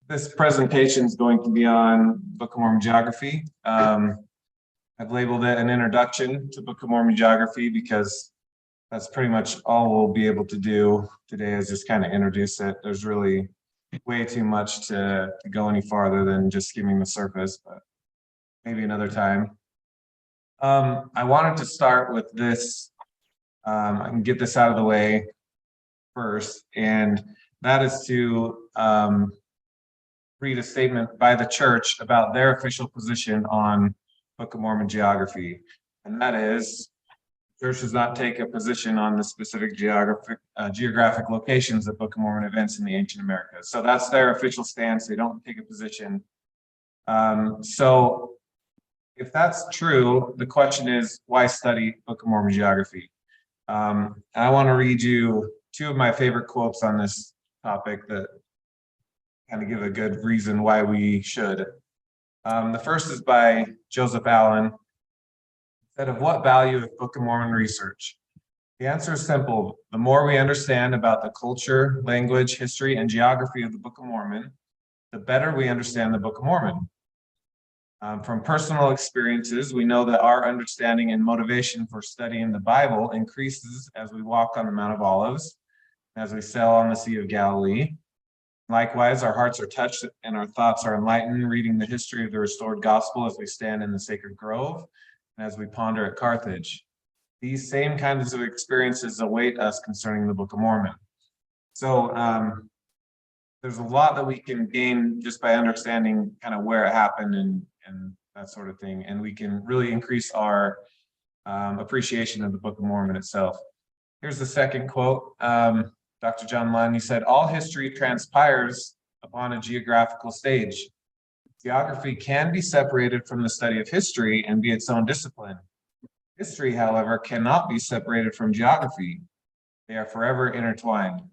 This presentation is going to be on Book of Mormon geography. I've labeled it an introduction to Book of Mormon geography because that's pretty much all we'll be able to do today, is just kind of introduce it. There's really way too much to go any farther than just skimming the surface, but maybe another time. I wanted to start with this. I can get this out of the way first, and that is to read a statement by the church about their official position on Book of Mormon geography. And that is, the church does not take a position on the specific geographic locations of Book of Mormon events in the ancient Americas. So that's their official stance. They don't take a position. So if that's true, the question is, why study Book of Mormon geography? I want to read you two of my favorite quotes on this topic that kind of give a good reason why we should. The first is by Joseph Allen. He said, "Of what value is Book of Mormon research? The answer is simple. The more we understand about the culture, language, history, and geography of the Book of Mormon, the better we understand the Book of Mormon. From personal experiences, we know that our understanding and motivation for studying the Bible increases as we walk on the Mount of Olives, as we sail on the Sea of Galilee. Likewise, our hearts are touched and our thoughts are enlightened, reading the history of the restored gospel as we stand in the sacred grove and as we ponder at Carthage. These same kinds of experiences await us concerning the Book of Mormon." So there's a lot that we can gain just by understanding kind of where it happened and that sort of thing. And we can really increase our appreciation of the Book of Mormon itself. Here's the second quote. Dr. John Lunn, he said, "All history transpires upon a geographical stage. Geography can be separated from the study of history and be its own discipline. History, however, cannot be separated from geography. They are forever intertwined."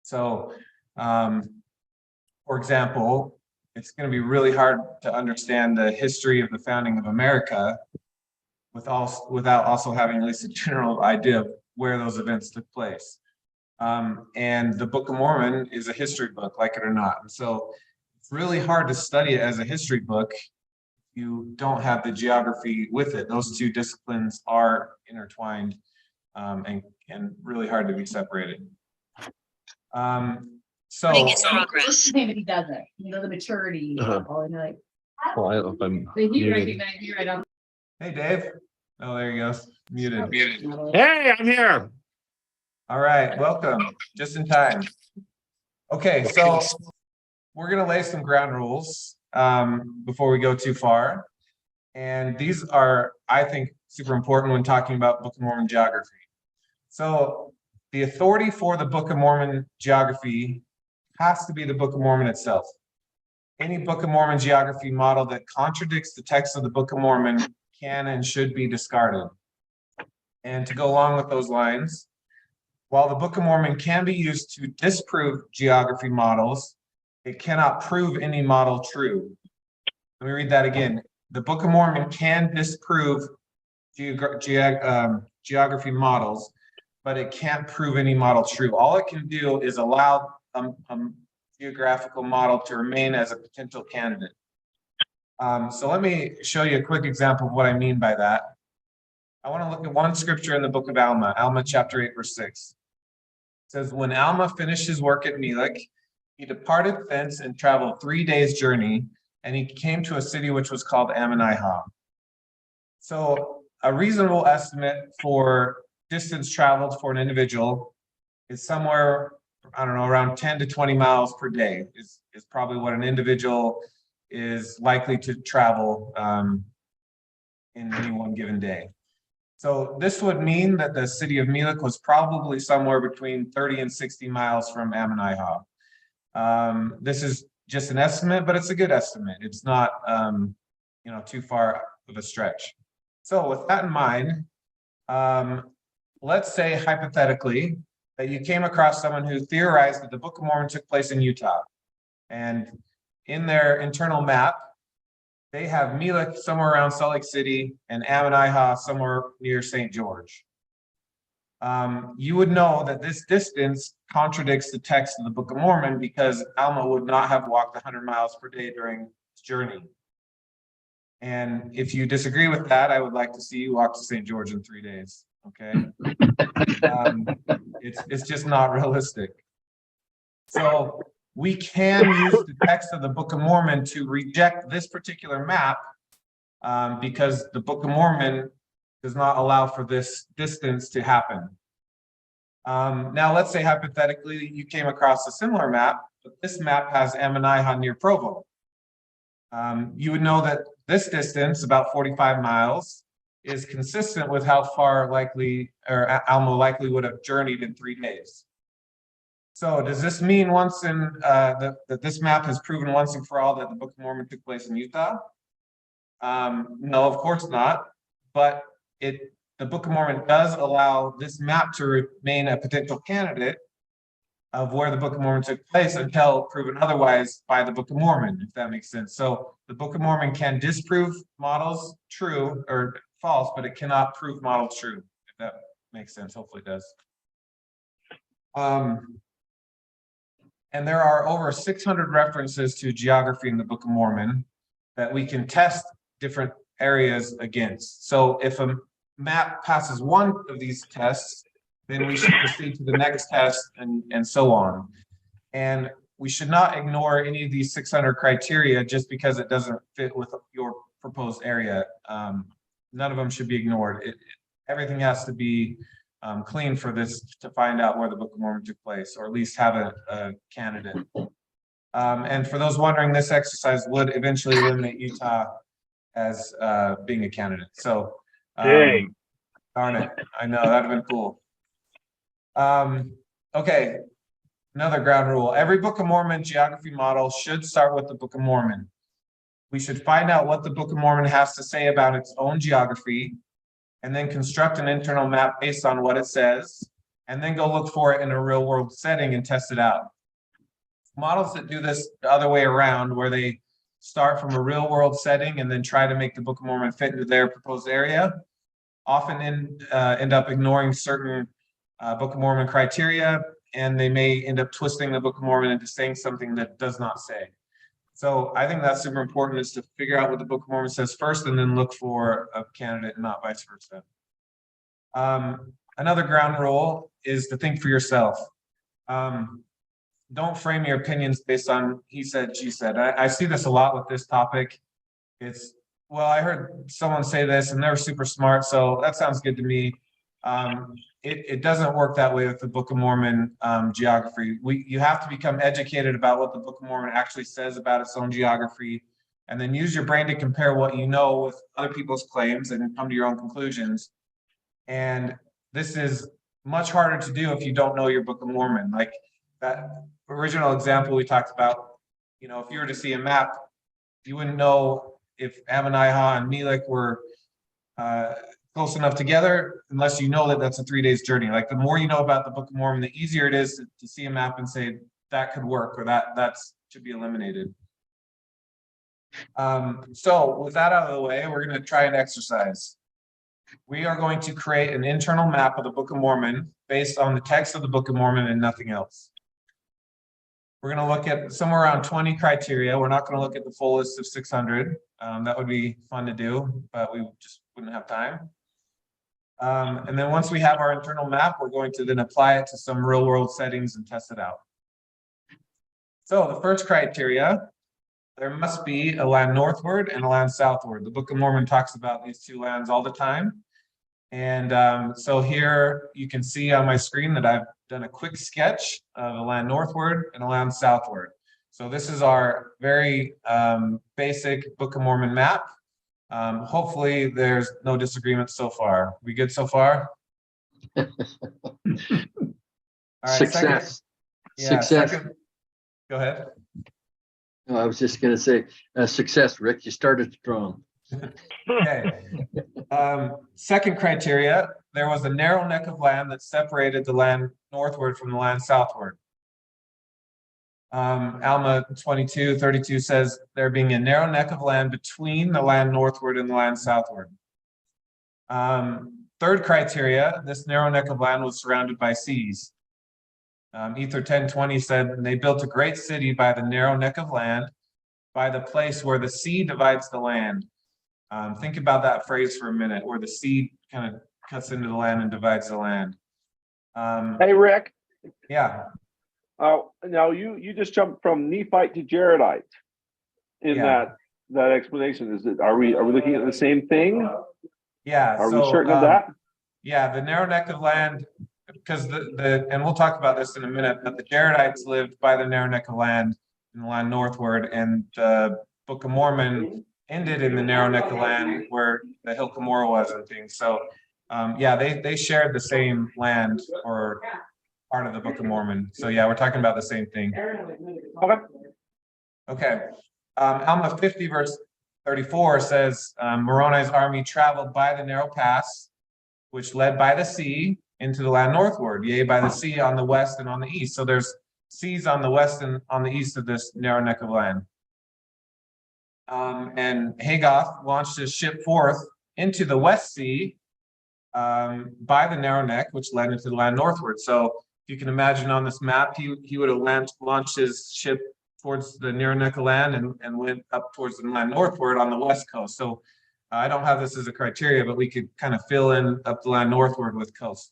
So, for example, it's going to be really hard to understand the history of the founding of America without also having at least a general idea of where those events took place. And the Book of Mormon is a history book, like it or not. And so it's really hard to study it as a history book if you don't have the geography with it. Those two disciplines are intertwined and really hard to be separated. So Recording in progress. He doesn't. You know, the maturity. Uh-huh. And like, Well, I don't know if I'm so you muted. recognize you right on. hey, Dave. Oh, there he goes. Muted. Hey, I'm here. All right, welcome. Just in time. Okay, so we're going to lay some ground rules before we go too far. And these are, I think, super important when talking about Book of Mormon geography. So the authority for the Book of Mormon geography has to be the Book of Mormon itself. Any Book of Mormon geography model that contradicts the text of the Book of Mormon can and should be discarded. And to go along with those lines, while the Book of Mormon can be used to disprove geography models, it cannot prove any model true. Let me read that again. The Book of Mormon can disprove geography models, but it can't prove any model true. All it can do is allow a geographical model to remain as a potential candidate. So let me show you a quick example of what I mean by that. I want to look at one scripture in the book of Alma chapter 8, verse 6. It says, "When Alma finished his work at Melech, he departed thence and traveled 3 days' journey, and he came to a city which was called Ammonihah." So a reasonable estimate for distance traveled for an individual is somewhere, I don't know, around 10 to 20 miles per day is probably what an individual is likely to travel in any one given day. So this would mean that the city of Melech was probably somewhere between 30 and 60 miles from Ammonihah. This is just an estimate, but it's a good estimate. It's not too far of a stretch. So with that in mind, let's say hypothetically that you came across someone who theorized that the Book of Mormon took place in Utah. And in their internal map, they have Melech somewhere around Salt Lake City and Ammonihah somewhere near St. George. you would know that this distance contradicts the text of the Book of Mormon, because Alma would not have walked 100 miles per day during his journey. And if you disagree with that, I would like to see you walk to St. George in 3 days. Okay. It's just not realistic. So we can use the text of the Book of Mormon to reject this particular map, because the Book of Mormon does not allow for this distance to happen. Now, let's say hypothetically you came across a similar map, but this map has Ammonihah near Provo. You would know that this distance, about 45 miles, is consistent with how far likely, or Alma likely would have journeyed in 3 days. So does this mean that this map has proven once and for all that the Book of Mormon took place in Utah? No, of course not. But the Book of Mormon does allow this map to remain a potential candidate of where the Book of Mormon took place until proven otherwise by the Book of Mormon, if that makes sense. So the Book of Mormon can disprove models true or false, but it cannot prove models true, if that makes sense. Hopefully it does. And there are over 600 references to geography in the Book of Mormon that we can test different areas against. So if a map passes one of these tests, then we should proceed to the next test, and so on. And we should not ignore any of these 600 criteria just because it doesn't fit with your proposed area. None of them should be ignored. Everything has to be clean for this to find out where the Book of Mormon took place, or at least have a candidate. And for those wondering, this exercise would eventually eliminate Utah as being a candidate. So, darn it, I know, that'd have been cool. Okay, another ground rule. Every Book of Mormon geography model should start with the Book of Mormon. We should find out what the Book of Mormon has to say about its own geography, and then construct an internal map based on what it says, and then go look for it in a real world setting and test it out. Models that do this the other way around, where they start from a real world setting and then try to make the Book of Mormon fit into their proposed area, often end up ignoring certain Book of Mormon criteria, and they may end up twisting the Book of Mormon into saying something that does not say. So I think that's super important, is to figure out what the Book of Mormon says first, and then look for a candidate, and not vice versa. Another ground rule is to think for yourself. Don't frame your opinions based on he said, she said. I see this a lot with this topic. It's, well, I heard someone say this and they're super smart, so that sounds good to me. It doesn't work that way with the Book of Mormon geography. You have to become educated about what the Book of Mormon actually says about its own geography, and then use your brain to compare what you know with other people's claims and come to your own conclusions. And this is much harder to do if you don't know your Book of Mormon. Like that original example we talked about, if you were to see a map, you wouldn't know if Ammonihah and Melech were close enough together unless you know that that's a 3 days journey. Like the more you know about the Book of Mormon, the easier it is to see a map and say that could work, or that should be eliminated. So with that out of the way, we're going to try an exercise. We are going to create an internal map of the Book of Mormon based on the text of the Book of Mormon and nothing else. We're going to look at somewhere around 20 criteria. We're not going to look at the full list of 600. That would be fun to do, but we just wouldn't have time. And then once we have our internal map, we're going to then apply it to some real world settings and test it out. So the first criteria, there must be a land northward and a land southward. The Book of Mormon talks about these two lands all the time. And so here you can see on my screen that I've done a quick sketch of a land northward and a land southward. So this is our very basic Book of Mormon map. Hopefully there's no disagreement so far. We good so far? All right, Success. Success. Go ahead. No, I was just going to say success, Rick. You started strong. Okay. Second criteria, there was a narrow neck of land that separated the land northward from the land southward. Alma 22:32 says there being a narrow neck of land between the land northward and the land southward. Third criteria, this narrow neck of land was surrounded by seas. Ether 1020 said, they built a great city by the narrow neck of land, by the place where the sea divides the land. Think about that phrase for a minute, where the sea kind of cuts into the land and divides the land. Hey, Rick, Yeah, now you just jumped from Nephite to Jaredite in Yeah. that explanation. Are we looking at the same thing? yeah. Are we So, certain of that? yeah, the narrow neck of land, because and we'll talk about this in a minute, but the Jaredites lived by the narrow neck of land in the land northward, and the Book of Mormon ended in the narrow neck of land where the Hill Cumorah was and things. So, yeah, they shared the same land or part of the Book of Mormon. So yeah, we're talking about the same thing. Okay. Okay. Alma 50 verse 34 says, Moroni's army traveled by the narrow pass, which led by the sea into the land northward, yea, by the sea on the west and on the east. So there's seas on the west and on the east of this narrow neck of land. And Hagoth launched his ship forth into the West Sea by the narrow neck, which led into the land northward. So you can imagine on this map, he would have launched his ship towards the narrow neck of land and went up towards the land northward on the west coast. So I don't have this as a criteria, but we could kind of fill in up the land northward with coast.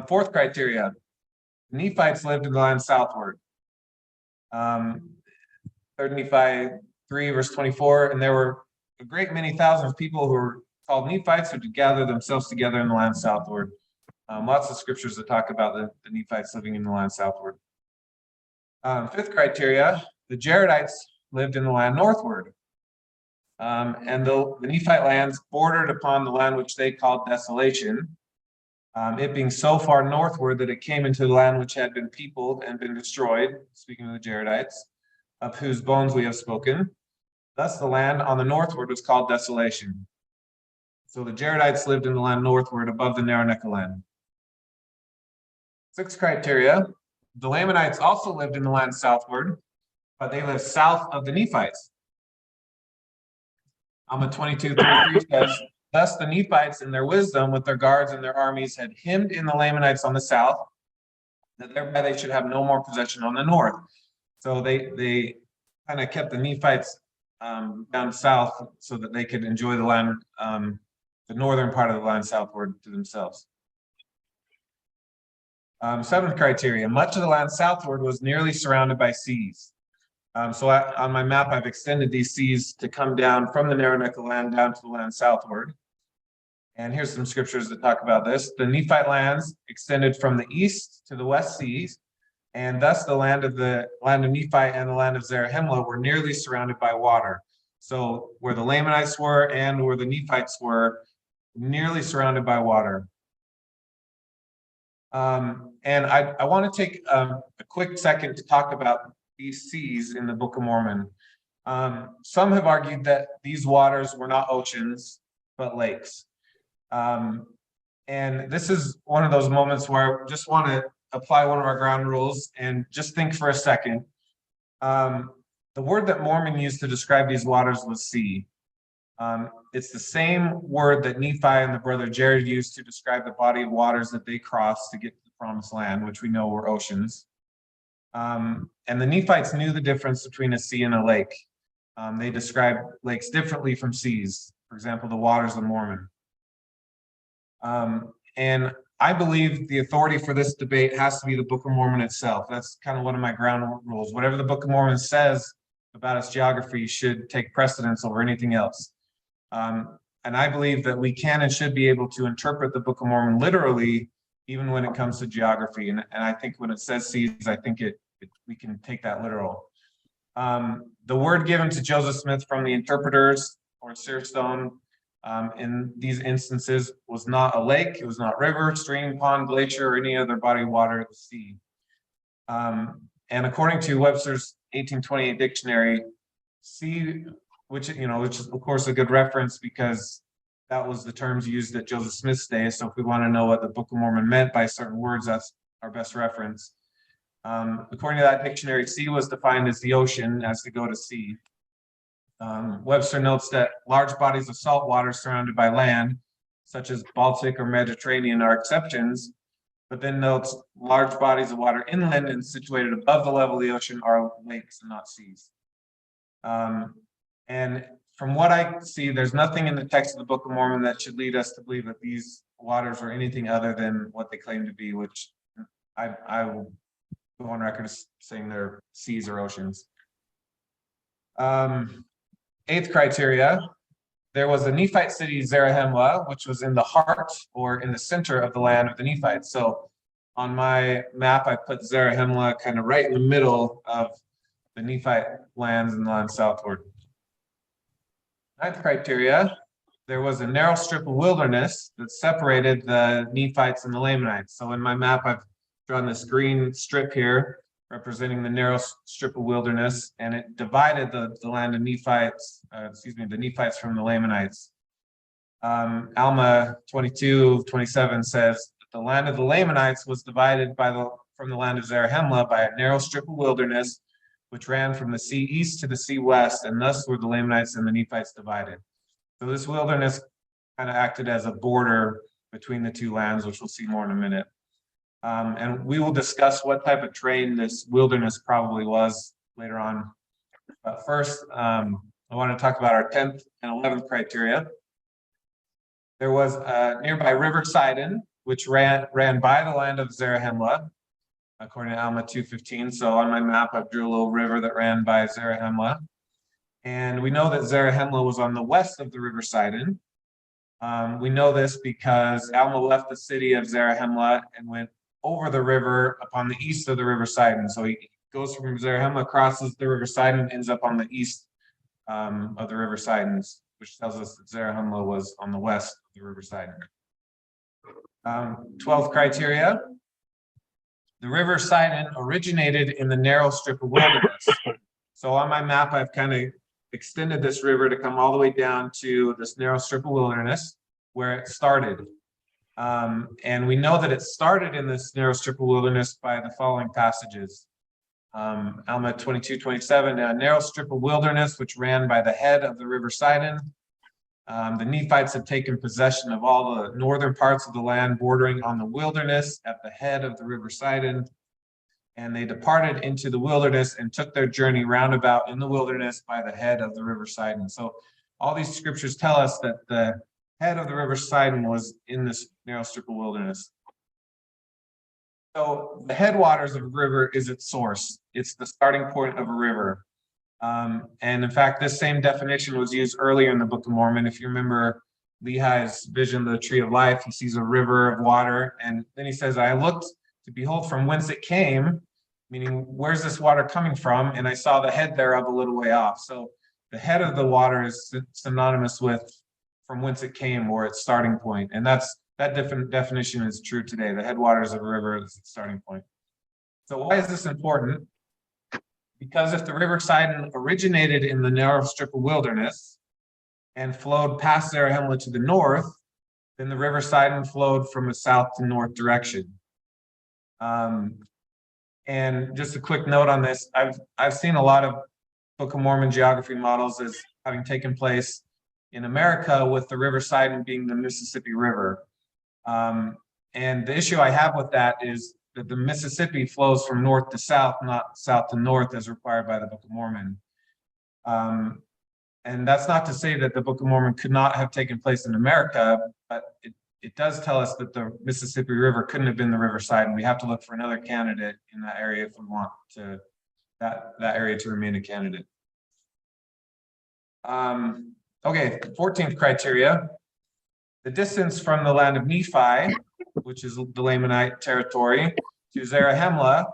Fourth criteria, the Nephites lived in the land southward. 3 Nephi 3 verse 24, and there were a great many thousands of people who were called Nephites who would gather themselves together in the land southward. Lots of scriptures that talk about the Nephites living in the land southward. Fifth criteria, the Jaredites lived in the land northward. And the Nephite lands bordered upon the land which they called desolation, it being so far northward that it came into the land which had been peopled and been destroyed, speaking of the Jaredites, of whose bones we have spoken. Thus the land on the northward was called desolation. So the Jaredites lived in the land northward above the narrow neck of land. Sixth criteria, the Lamanites also lived in the land southward, but they lived south of the Nephites. Alma 22:33 says, thus the Nephites in their wisdom with their guards and their armies had hemmed in the Lamanites on the south, that thereby they should have no more possession on the north. So they kind of kept the Nephites down south so that they could enjoy the land, the northern part of the land southward to themselves. Seventh criteria, much of the land southward was nearly surrounded by seas. So on my map, I've extended these seas to come down from the narrow neck of land down to the land southward. And here's some scriptures that talk about this. The Nephite lands extended from the east to the west seas, and thus the land of Nephi and the land of Zarahemla were nearly surrounded by water. So where the Lamanites were and where the Nephites were, nearly surrounded by water. And I want to take a quick second to talk about these seas in the Book of Mormon. Some have argued that these waters were not oceans, but lakes. And this is one of those moments where I just want to apply one of our ground rules and just think for a second. The word that Mormon used to describe these waters was sea. It's the same word that Nephi and the brother Jared used to describe the body of waters that they crossed to get to the promised land, which we know were oceans. And the Nephites knew the difference between a sea and a lake. They described lakes differently from seas. For example, the waters of Mormon. And I believe the authority for this debate has to be the Book of Mormon itself. That's kind of one of my ground rules. Whatever the Book of Mormon says about its geography should take precedence over anything else. And I believe that we can and should be able to interpret the Book of Mormon literally, even when it comes to geography. And I think when it says seas, I think we can take that literal. The word given to Joseph Smith from the interpreters or Searstone in these instances was not a lake, it was not river, stream, pond, glacier, or any other body of water, it was sea. And according to Webster's 1828 dictionary, sea, which is of course a good reference because that was the terms used at Joseph Smith's day. So if we want to know what the Book of Mormon meant by certain words, that's our best reference. According to that dictionary, sea was defined as the ocean, as to go to sea. Webster notes that large bodies of salt water surrounded by land such as Baltic or Mediterranean, are exceptions. But then those large bodies of water inland and situated above the level of the ocean are lakes and not seas. And from what I see, there's nothing in the text of the Book of Mormon that should lead us to believe that these waters are anything other than what they claim to be, which I will go on record as saying they're seas or oceans. Eighth criteria, there was a Nephite city, Zarahemla, which was in the heart or in the center of the land of the Nephites. So on my map, I put Zarahemla kind of right in the middle of the Nephite lands and the land southward. Ninth criteria, there was a narrow strip of wilderness that separated the Nephites and the Lamanites. So in my map, I've drawn this green strip here representing the narrow strip of wilderness, and it divided the land of Nephites, the Nephites from the Lamanites. Alma 22:27 says that the land of the Lamanites was divided from the land of Zarahemla by a narrow strip of wilderness, which ran from the sea east to the sea west, and thus were the Lamanites and the Nephites divided. So this wilderness kind of acted as a border between the two lands, which we'll see more in a minute. And we will discuss what type of terrain this wilderness probably was later on. But first, I want to talk about our 10th and 11th criteria. There was a nearby river Sidon, which ran by the land of Zarahemla, according to Alma 2:15. So on my map, I drew a little river that ran by Zarahemla. And we know that Zarahemla was on the west of the river Sidon. We know this because Alma left the city of Zarahemla and went over the river upon the east of the river Sidon. So he goes from Zarahemla, crosses the river Sidon, and ends up on the east of the river Sidon, which tells us that Zarahemla was on the west of the river Sidon. 12th criteria. The river Sidon originated in the narrow strip of wilderness. So on my map, I've kind of extended this river to come all the way down to this narrow strip of wilderness where it started. And we know that it started in this narrow strip of wilderness by the following passages. Alma 22:27, a narrow strip of wilderness which ran by the head of the river Sidon. The Nephites had taken possession of all the northern parts of the land bordering on the wilderness at the head of the river Sidon. And they departed into the wilderness and took their journey roundabout in the wilderness by the head of the river Sidon. So all these scriptures tell us that the head of the river Sidon was in this narrow strip of wilderness. So the headwaters of a river is its source. It's the starting point of a river. And in fact, this same definition was used earlier in the Book of Mormon. If you remember Lehi's vision of the tree of life, he sees a river of water. And then he says, I looked to behold from whence it came, meaning where's this water coming from? And I saw the head thereof a little way off. So the head of the water is synonymous with from whence it came, or its starting point. And that definition is true today. The headwaters of a river is its starting point. So why is this important? Because if the river Sidon originated in the narrow strip of wilderness and flowed past Zarahemla to the north, then the river Sidon flowed from a south to north direction. And just a quick note on this, I've seen a lot of Book of Mormon geography models as having taken place in America, with the river Sidon being the Mississippi River. And the issue I have with that is that the Mississippi flows from north to south, not south to north as required by the Book of Mormon. And that's not to say that the Book of Mormon could not have taken place in America, but it does tell us that the Mississippi River couldn't have been the river Sidon. We have to look for another candidate in that area if we want that area to remain a candidate. Okay, 14th criteria. The distance from the land of Nephi, which is the Lamanite territory, to Zarahemla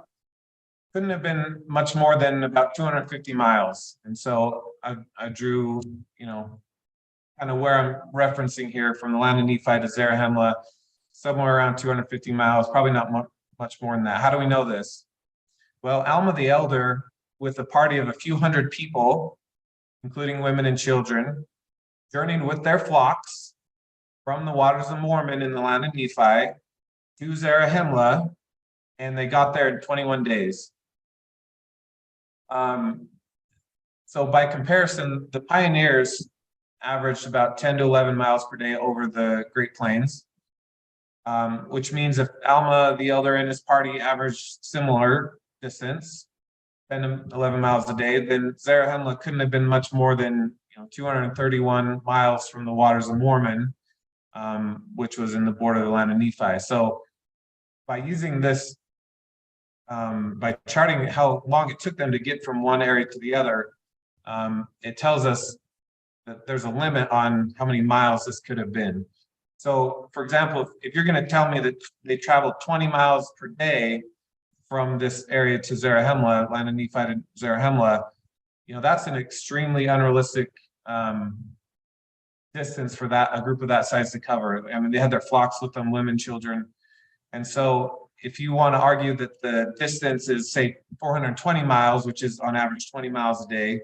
couldn't have been much more than about 250 miles. And so I drew, kind of where I'm referencing here from the land of Nephi to Zarahemla, somewhere around 250 miles, probably not much more than that. How do we know this? Well, Alma the Elder, with a party of a few hundred people, including women and children, journeyed with their flocks from the waters of Mormon in the land of Nephi to Zarahemla, and they got there in 21 days. So by comparison, the pioneers averaged about 10 to 11 miles per day over the Great Plains. Which means if Alma the Elder and his party averaged similar distance, 10 to 11 miles a day, then Zarahemla couldn't have been much more than 231 miles from the waters of Mormon, which was in the border of the land of Nephi. So by using this, by charting how long it took them to get from one area to the other, it tells us that there's a limit on how many miles this could have been. So, for example, if you're going to tell me that they traveled 20 miles per day from this area to Zarahemla, land of Nephi to Zarahemla, that's an extremely unrealistic distance for a group of that size to cover. I mean, they had their flocks with them, women, children. And so if you want to argue that the distance is, say, 420 miles, which is on average 20 miles a day,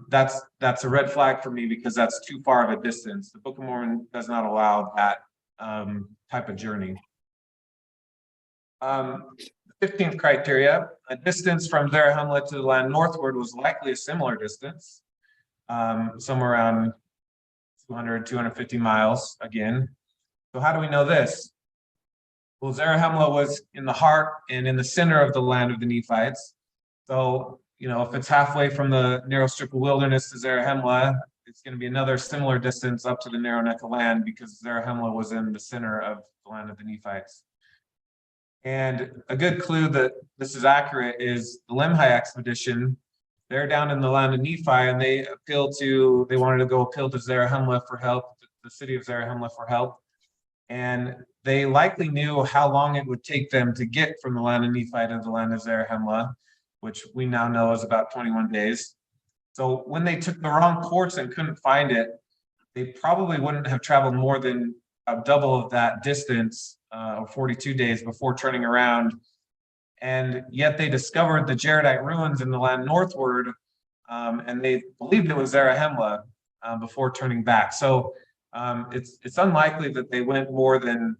that's a red flag for me, because that's too far of a distance. The Book of Mormon does not allow that type of journey. 15th criteria, a distance from Zarahemla to the land northward was likely a similar distance, somewhere around 200, 250 miles again. So how do we know this? Well, Zarahemla was in the heart and in the center of the land of the Nephites. So, if it's halfway from the narrow strip of wilderness to Zarahemla, it's going to be another similar distance up to the narrow neck of land, because Zarahemla was in the center of the land of the Nephites. And a good clue that this is accurate is the Lemhi expedition. They're down in the land of Nephi, and they wanted to go appeal to Zarahemla for help, the city of Zarahemla for help. And they likely knew how long it would take them to get from the land of Nephi to the land of Zarahemla, which we now know is about 21 days. So when they took the wrong course and couldn't find it, they probably wouldn't have traveled more than double of that distance, or 42 days, before turning around. And yet they discovered the Jaredite ruins in the land northward, and they believed it was Zarahemla before turning back. So it's unlikely that they went more than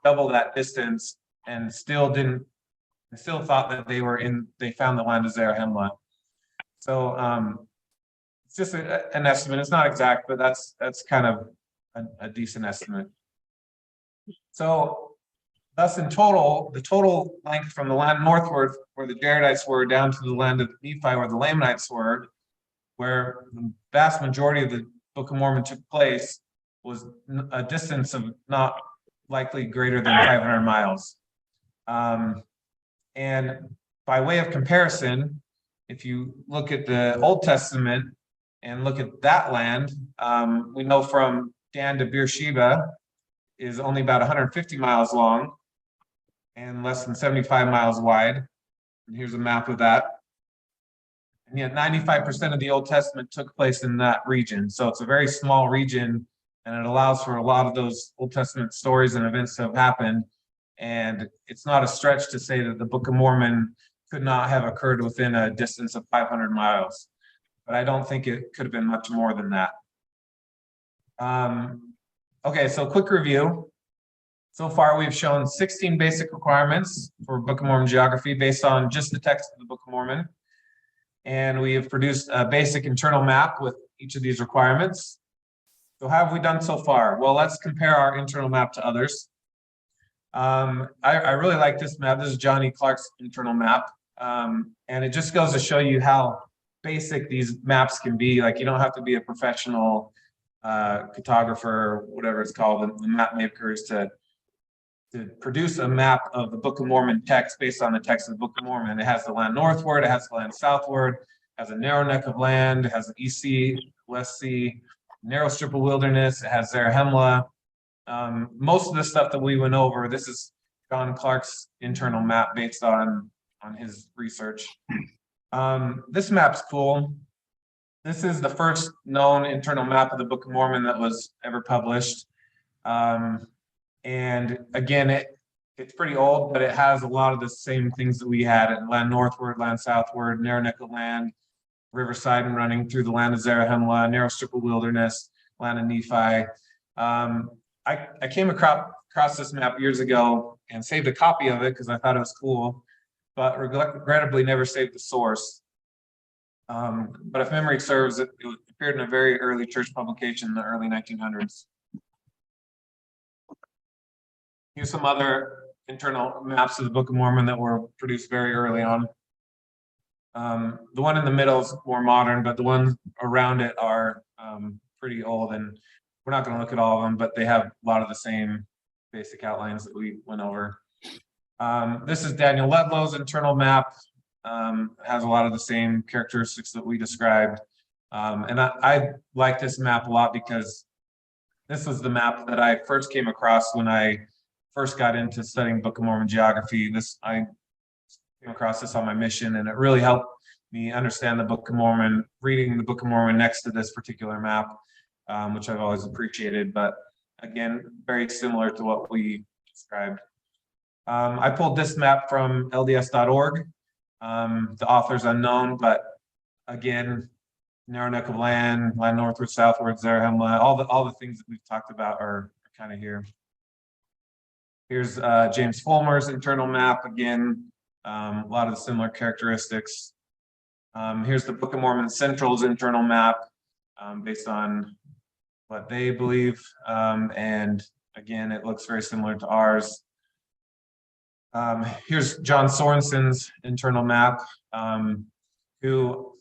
double that distance and still thought that they found the land of Zarahemla. So it's just an estimate. It's not exact, but that's kind of a decent estimate. So thus in total, the total length from the land northward, where the Jaredites were, down to the land of Nephi, where the Lamanites were, where the vast majority of the Book of Mormon took place, was a distance of not likely greater than 500 miles. And by way of comparison, if you look at the Old Testament and look at that land, we know from Dan to Beersheba is only about 150 miles long and less than 75 miles wide. And here's a map of that. And yet 95% of the Old Testament took place in that region. So it's a very small region, and it allows for a lot of those Old Testament stories and events to have happened. And it's not a stretch to say that the Book of Mormon could not have occurred within a distance of 500 miles. But I don't think it could have been much more than that. Okay, so quick review. So far, we've shown 16 basic requirements for Book of Mormon geography based on just the text of the Book of Mormon. And we have produced a basic internal map with each of these requirements. So how have we done so far? Well, let's compare our internal map to others. I really like this map. This is Johnny Clark's internal map. And it just goes to show you how basic these maps can be. Like, you don't have to be a professional cartographer, or whatever it's called, the map makers, to produce a map of the Book of Mormon text based on the text of the Book of Mormon. It has the land northward, it has the land southward, it has a narrow neck of land, it has the East Sea, West Sea, narrow strip of wilderness, it has Zarahemla. Most of the stuff that we went over, this is John Clark's internal map based on his research. This map's cool. This is the first known internal map of the Book of Mormon that was ever published. And again, it's pretty old, but it has a lot of the same things that we had at land northward, land southward, narrow neck of land, riverside and running through the land of Zarahemla, narrow strip of wilderness, land of Nephi. I came across this map years ago and saved a copy of it because I thought it was cool, but regrettably never saved the source. But if memory serves, it appeared in a very early church publication in the early 1900s. Here's some other internal maps of the Book of Mormon that were produced very early on. The one in the middle is more modern, but the ones around it are pretty old, and we're not going to look at all of them, but they have a lot of the same basic outlines that we went over. This is Daniel Ludlow's internal map. Has a lot of the same characteristics that we described. And I like this map a lot because this was the map that I first came across when I first got into studying Book of Mormon geography. I came across this on my mission, and it really helped me understand the Book of Mormon, reading the Book of Mormon next to this particular map, which I've always appreciated, but again, very similar to what we described. I pulled this map from LDS.org. The author's unknown, but again, narrow neck of land northward, southward, Zarahemla, all the things that we've talked about are kind of here. Here's James Fulmer's internal map. Again, a lot of the similar characteristics. Here's the Book of Mormon Central's internal map based on what they believe. And again, it looks very similar to ours. Here's John Sorensen's internal map, who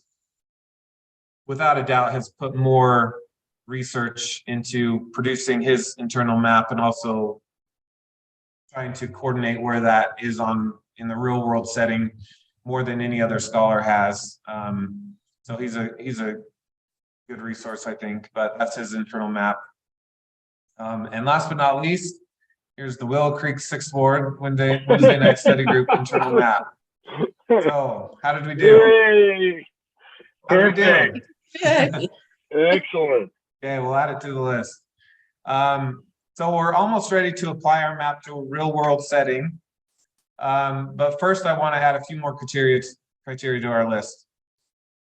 without a doubt has put more research into producing his internal map and also trying to coordinate where that is in the real world setting more than any other scholar has. So he's a good resource, I think, but that's his internal map. And last but not least, here's the Willow Creek Sixth Ward Wednesday night study group internal map. So how did we do? Yay! How did we do? Excellent. Okay, we'll add it to the list. So we're almost ready to apply our map to a real world setting. But first I want to add a few more criteria to our list.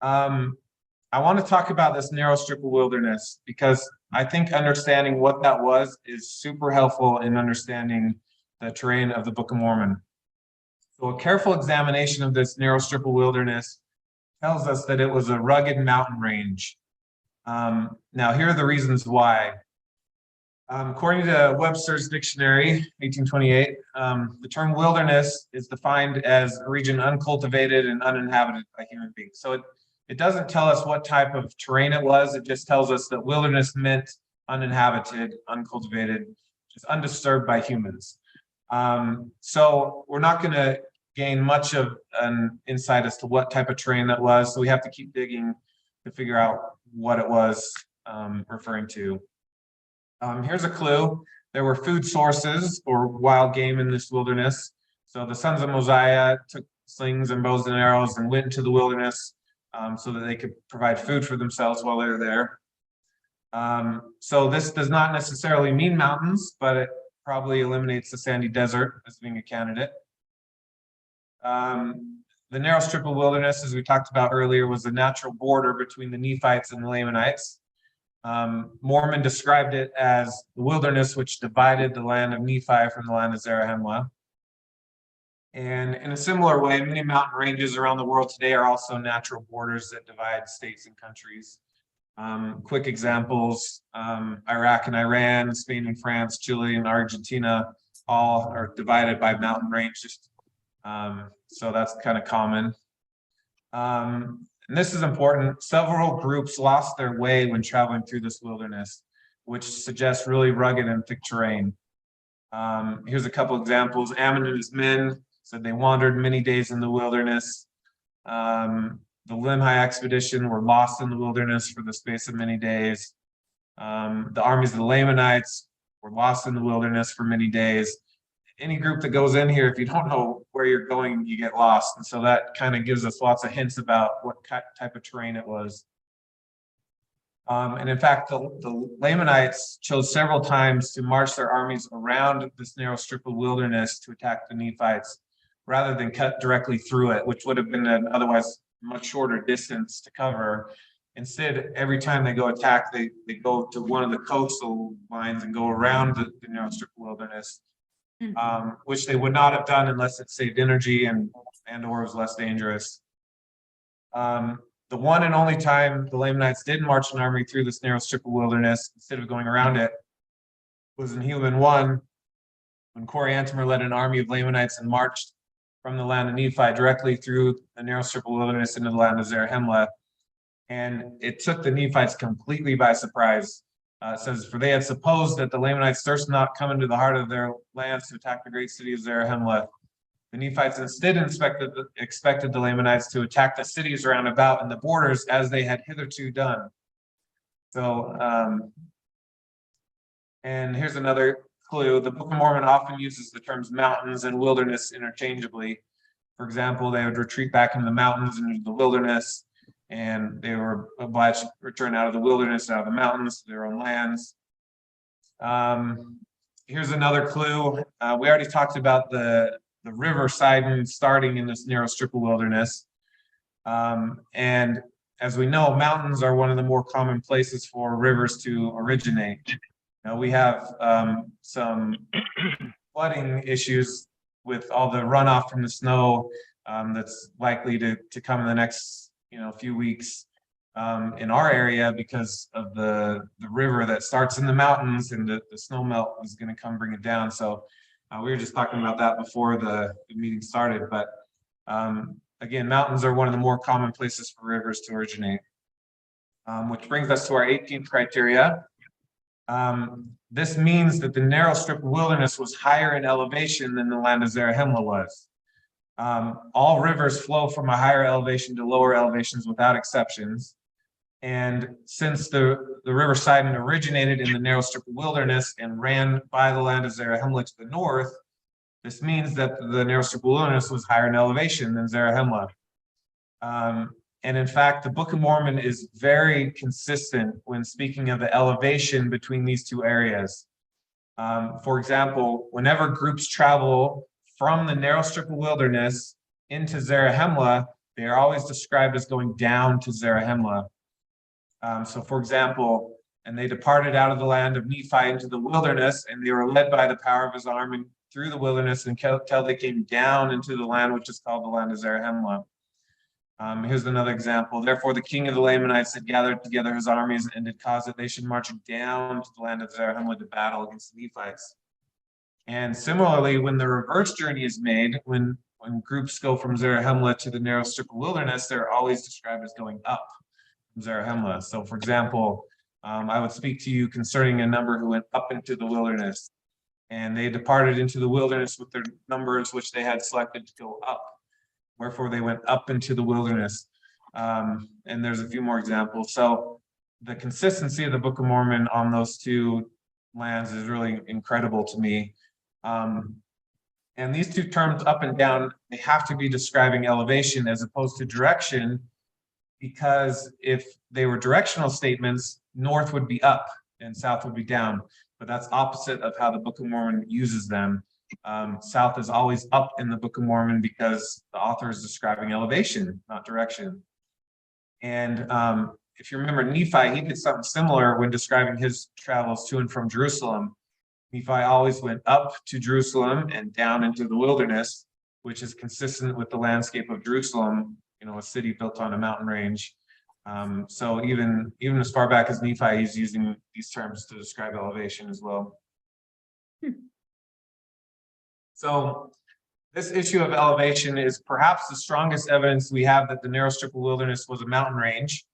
I want to talk about this narrow strip of wilderness because I think understanding what that was is super helpful in understanding the terrain of the Book of Mormon. So a careful examination of this narrow strip of wilderness tells us that it was a rugged mountain range. Now, here are the reasons why. According to Webster's Dictionary, 1828, the term wilderness is defined as a region uncultivated and uninhabited by human beings. So it doesn't tell us what type of terrain it was. It just tells us that wilderness meant uninhabited, uncultivated, just undisturbed by humans. So we're not going to gain much of an insight as to what type of terrain that was. So we have to keep digging to figure out what it was referring to. Here's a clue. There were food sources or wild game in this wilderness. So the sons of Mosiah took slings and bows and arrows and went into the wilderness so that they could provide food for themselves while they were there. So this does not necessarily mean mountains, but it probably eliminates the sandy desert as being a candidate. The narrow strip of wilderness, as we talked about earlier, was a natural border between the Nephites and the Lamanites. Mormon described it as the wilderness which divided the land of Nephi from the land of Zarahemla. And in a similar way, many mountain ranges around the world today are also natural borders that divide states and countries. Quick examples, Iraq and Iran, Spain and France, Chile and Argentina, all are divided by mountain ranges. So that's kind of common. And this is important. Several groups lost their way when traveling through this wilderness, which suggests really rugged and thick terrain. Here's a couple examples. Ammon and his men said they wandered many days in the wilderness. The Limhi expedition were lost in the wilderness for the space of many days. The armies of the Lamanites were lost in the wilderness for many days. Any group that goes in here, if you don't know where you're going, you get lost. And so that kind of gives us lots of hints about what type of terrain it was. And in fact, the Lamanites chose several times to march their armies around this narrow strip of wilderness to attack the Nephites, rather than cut directly through it, which would have been an otherwise much shorter distance to cover. Instead, every time they go attack, they go to one of the coastal lines and go around the narrow strip of wilderness. Which they would not have done unless it saved energy and or was less dangerous. The The one and only time the Lamanites did march an army through this narrow strip of wilderness instead of going around it was in Helaman 1, when Coriantumr led an army of Lamanites and marched from the land of Nephi directly through the narrow strip of wilderness into the land of Zarahemla. And it took the Nephites completely by surprise. It says, for they had supposed that the Lamanites durst not come into the heart of their lands to attack the great city of Zarahemla. The Nephites instead expected the Lamanites to attack the cities around about and the borders as they had hitherto done. So, and here's another clue. The Book of Mormon often uses the terms mountains and wilderness interchangeably. For example, they would retreat back into the mountains and into the wilderness, and they were obliged to return out of the wilderness, out of the mountains, to their own lands. Here's another clue. We already talked about the river Sidon starting in this narrow strip of wilderness. And as we know, mountains are one of the more common places for rivers to originate. Now we have some flooding issues with all the runoff from the snow that's likely to come in the next few weeks in our area because of the river that starts in the mountains, and the snow melt is going to come bring it down. So we were just talking about that before the meeting started, but again, mountains are one of the more common places for rivers to originate. Which brings us to our 18th criteria. This means that the narrow strip of wilderness was higher in elevation than the land of Zarahemla was. All rivers flow from a higher elevation to lower elevations without exceptions. And since the river Sidon originated in the narrow strip of wilderness and ran by the land of Zarahemla to the north, this means that the narrow strip of wilderness was higher in elevation than Zarahemla. And in fact, the Book of Mormon is very consistent when speaking of the elevation between these two areas. For example, whenever groups travel from the narrow strip of wilderness into Zarahemla, they are always described as going down to Zarahemla. So for example, and they departed out of the land of Nephi into the wilderness, and they were led by the power of his arm and through the wilderness until they came down into the land which is called the land of Zarahemla. Here's another example. Therefore, the king of the Lamanites had gathered together his armies and did cause that they should march down to the land of Zarahemla to battle against the Nephites. And similarly, when the reverse journey is made, when groups go from Zarahemla to the narrow strip of wilderness, they're always described as going up from Zarahemla. So, for example, I would speak to you concerning a number who went up into the wilderness, and they departed into the wilderness with their numbers which they had selected to go up. Wherefore they went up into the wilderness. And there's a few more examples. So the consistency of the Book of Mormon on those two lands is really incredible to me. And these two terms, up and down, they have to be describing elevation as opposed to direction, because if they were directional statements, north would be up and south would be down. But that's opposite of how the Book of Mormon uses them. South is always up in the Book of Mormon because the author is describing elevation, not direction. And if you remember Nephi, he did something similar when describing his travels to and from Jerusalem. Nephi always went up to Jerusalem and down into the wilderness, which is consistent with the landscape of Jerusalem, a city built on a mountain range. So even as far back as Nephi, he's using these terms to describe elevation as well. So this issue of elevation is perhaps the strongest evidence we have that the narrow strip of wilderness was a mountain range.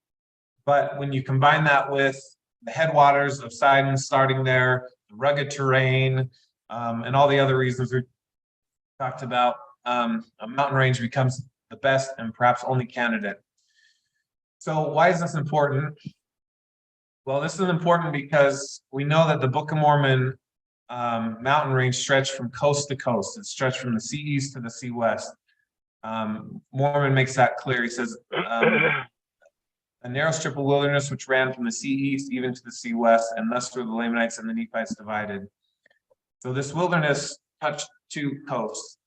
But when you combine that with the headwaters of Sidon starting there, the rugged terrain, and all the other reasons we talked about, a mountain range becomes the best and perhaps only candidate. So why is this important? Well, this is important because we know that the Book of Mormon mountain range stretched from coast to coast. It stretched from the sea east to the sea west. Mormon makes that clear. He says, a narrow strip of wilderness which ran from the sea east even to the sea west, and thus were the Lamanites and the Nephites divided. So this wilderness touched two coasts.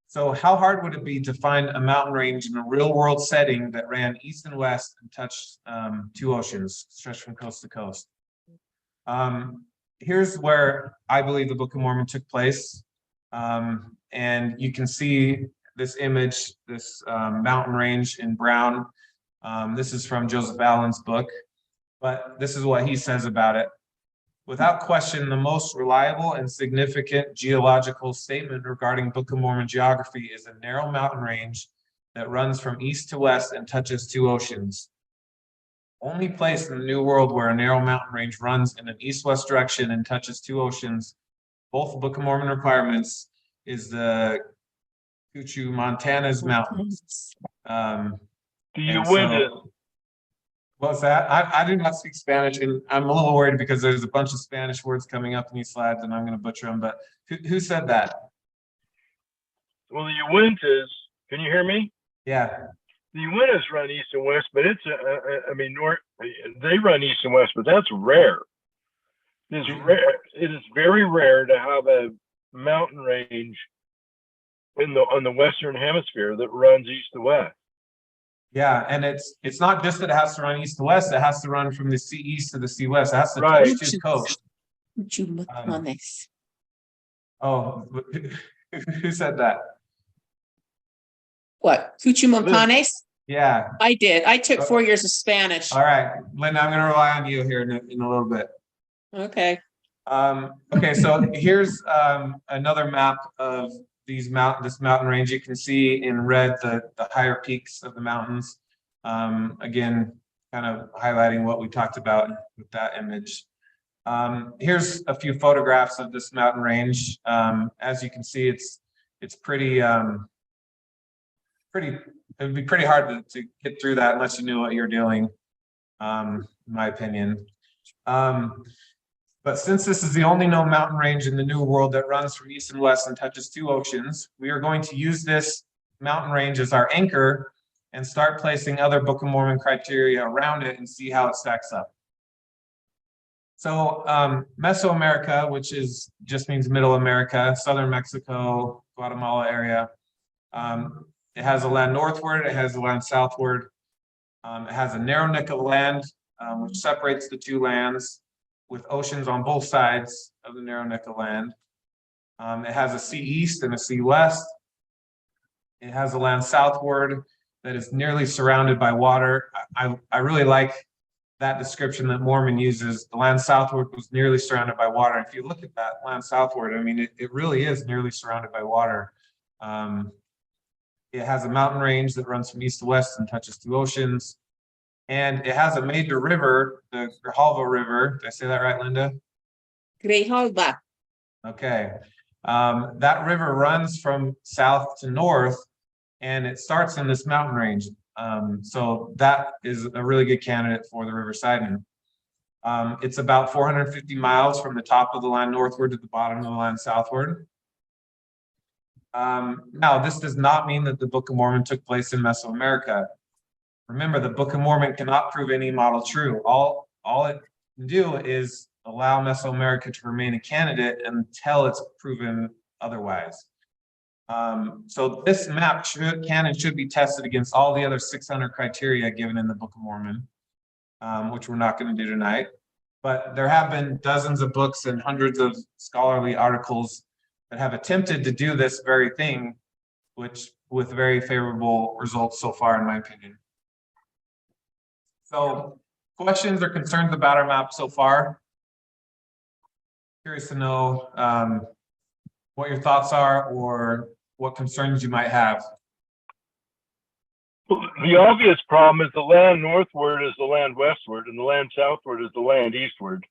So how hard would it be to find a mountain range in a real world setting that ran east and west and touched two oceans, stretched from coast to coast? Here's where I believe the Book of Mormon took place. And you can see this image, this mountain range in brown. This is from Joseph Allen's book, but this is what he says about it. Without question, the most reliable and significant geological statement regarding Book of Mormon geography is a narrow mountain range that runs from east to west and touches two oceans. Only place in the New World where a narrow mountain range runs in an east-west direction and touches two oceans, both Book of Mormon requirements, is the Cuchu Montana's mountains. Do you And win so- it? What's that? I do not speak Spanish, and I'm a little worried because there's a bunch of Spanish words coming up in these slides, and I'm going to butcher them. But who said that? Well, the Uintas, can you hear me? Yeah. The Uintas run east and west, but it's, I mean, north, they run east and west, but that's rare. It's rare. It is very rare to have a mountain range on the Western hemisphere that runs east to west. Yeah, and it's not just that it has to run east to west; it has to run from the sea east to the sea west. It has to Right. touch two coasts. Oh, who said that? What, Cuchumapanes? Yeah. I did. I took 4 years of Spanish. All right, Linda, I'm going to rely on you here in a little bit. Okay. Okay, so here's another map of this mountain range. You can see in red the higher peaks of the mountains. Again, kind of highlighting what we talked about with that image. Here's a few photographs of this mountain range. As you can see, it's pretty it would be pretty hard to get through that unless you knew what you're doing, in my opinion. But since this is the only known mountain range in the New World that runs from east and west and touches two oceans, we are going to use this mountain range as our anchor and start placing other Book of Mormon criteria around it and see how it stacks up. So Mesoamerica, which just means Middle America, Southern Mexico, Guatemala area, it has a land northward, it has a land southward. It has a narrow neck of land, which separates the two lands, with oceans on both sides of the narrow neck of land. It has a sea east and a sea west. It has a land southward that is nearly surrounded by water. I really like that description that Mormon uses. The land southward was nearly surrounded by water. If you look at that land southward, I mean, it really is nearly surrounded by water. It has a mountain range that runs from east to west and touches two oceans. And it has a major river, the Grijalva River. Did I say that right, Linda? Grijalva. Okay. That river runs from south to north, and it starts in this mountain range. So that is a really good candidate for the river Sidon. It's about 450 miles from the top of the line northward to the bottom of the line southward. Now, this does not mean that the Book of Mormon took place in Mesoamerica. Remember, the Book of Mormon cannot prove any model true. All it can do is allow Mesoamerica to remain a candidate until it's proven otherwise. So this map can and should be tested against all the other 600 criteria given in the Book of Mormon, which we're not going to do tonight. But there have been dozens of books and hundreds of scholarly articles that have attempted to do this very thing, which with very favorable results so far, in my opinion. So, questions or concerns about our map so far? Curious to know what your thoughts are or what concerns you might have. The obvious problem is the land northward is the land westward, and the land southward is the land eastward.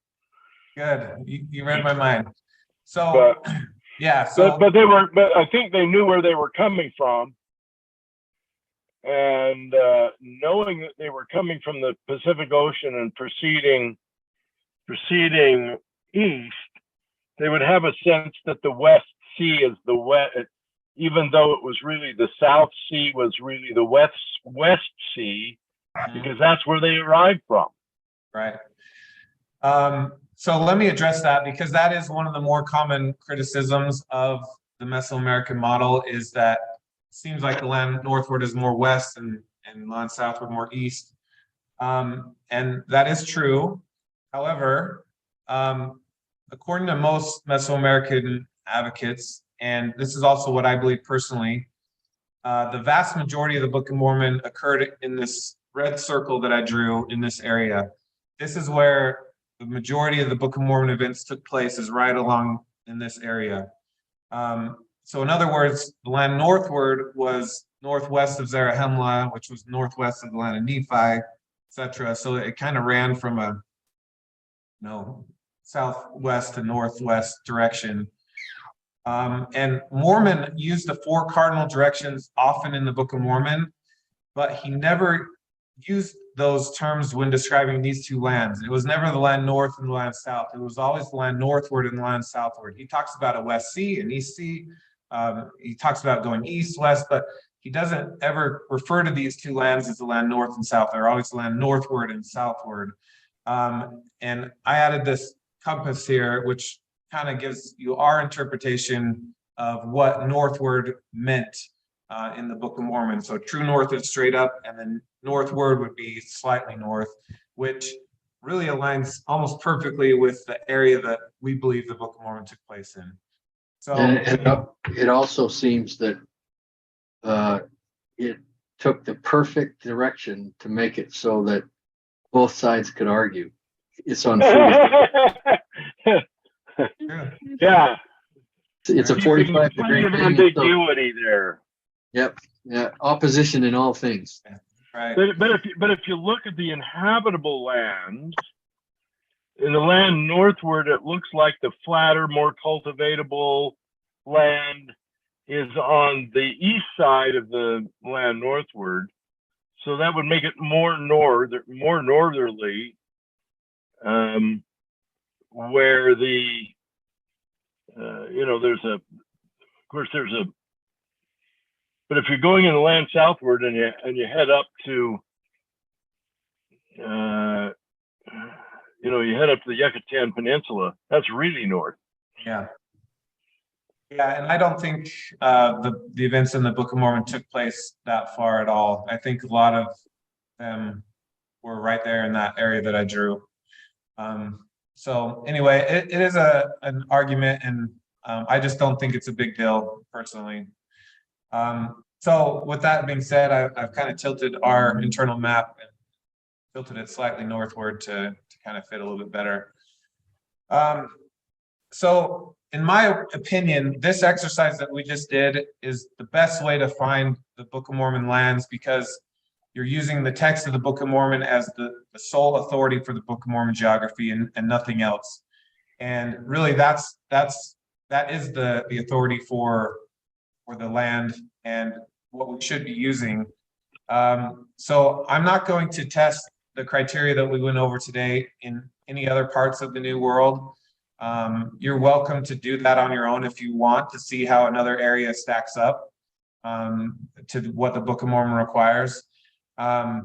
Good, you read my mind. So, yeah. So, But I think they knew where they were coming from. And knowing that they were coming from the Pacific Ocean and proceeding east, they would have a sense that the West Sea is the west, even though it was really the South Sea was really the West Sea, because that's where they arrived from. Right. So let me address that, because that is one of the more common criticisms of the Mesoamerican model, is that it seems like the land northward is more west and land southward more east. And that is true. However, according to most Mesoamerican advocates, and this is also what I believe personally, the vast majority of the Book of Mormon occurred in this red circle that I drew in this area, this is where the majority of the Book of Mormon events took place, is right along in this area. So in other words, the land northward was northwest of Zarahemla, which was northwest of the land of Nephi, etc. So it kind of ran from a southwest to northwest direction. And Mormon used the 4 cardinal directions often in the Book of Mormon, but he never used those terms when describing these 2 lands. It was never the land north and the land south. It was always the land northward and the land southward. He talks about a West Sea and East Sea. He talks about going east, west, but he doesn't ever refer to these 2 lands as the land north and south. They're always the land northward and southward. And I added this compass here, which kind of gives you our interpretation of what northward meant in the Book of Mormon. So true north is straight up, and then northward would be slightly north, which really aligns almost perfectly with the area that we believe the Book of Mormon took place in. So And it also seems that it took the perfect direction to make it so that both sides could argue. It's on 40. Yeah. It's a 45 Plenty degree of thing. So, ambiguity there. yep. Yeah. Opposition in all things. right. But if you look at the inhabitable lands, in the land northward, it looks like the flatter, more cultivatable land is on the east side of the land northward. So that would make it more northerly, where the but if you're going in the land southward and you head up to you head up to the Yucatan Peninsula, that's really north. Yeah. Yeah, and I don't think the events in the Book of Mormon took place that far at all. I think a lot of them were right there in that area that I drew. So anyway, it is an argument, and I just don't think it's a big deal personally. So with that being said, I've kind of tilted our internal map and tilted it slightly northward to kind of fit a little bit better. So in my opinion, this exercise that we just did is the best way to find the Book of Mormon lands, because you're using the text of the Book of Mormon as the sole authority for the Book of Mormon geography and nothing else. And really that is the authority for the land and what we should be using. So I'm not going to test the criteria that we went over today in any other parts of the New World. You're welcome to do that on your own if you want to see how another area stacks up to what the Book of Mormon requires. But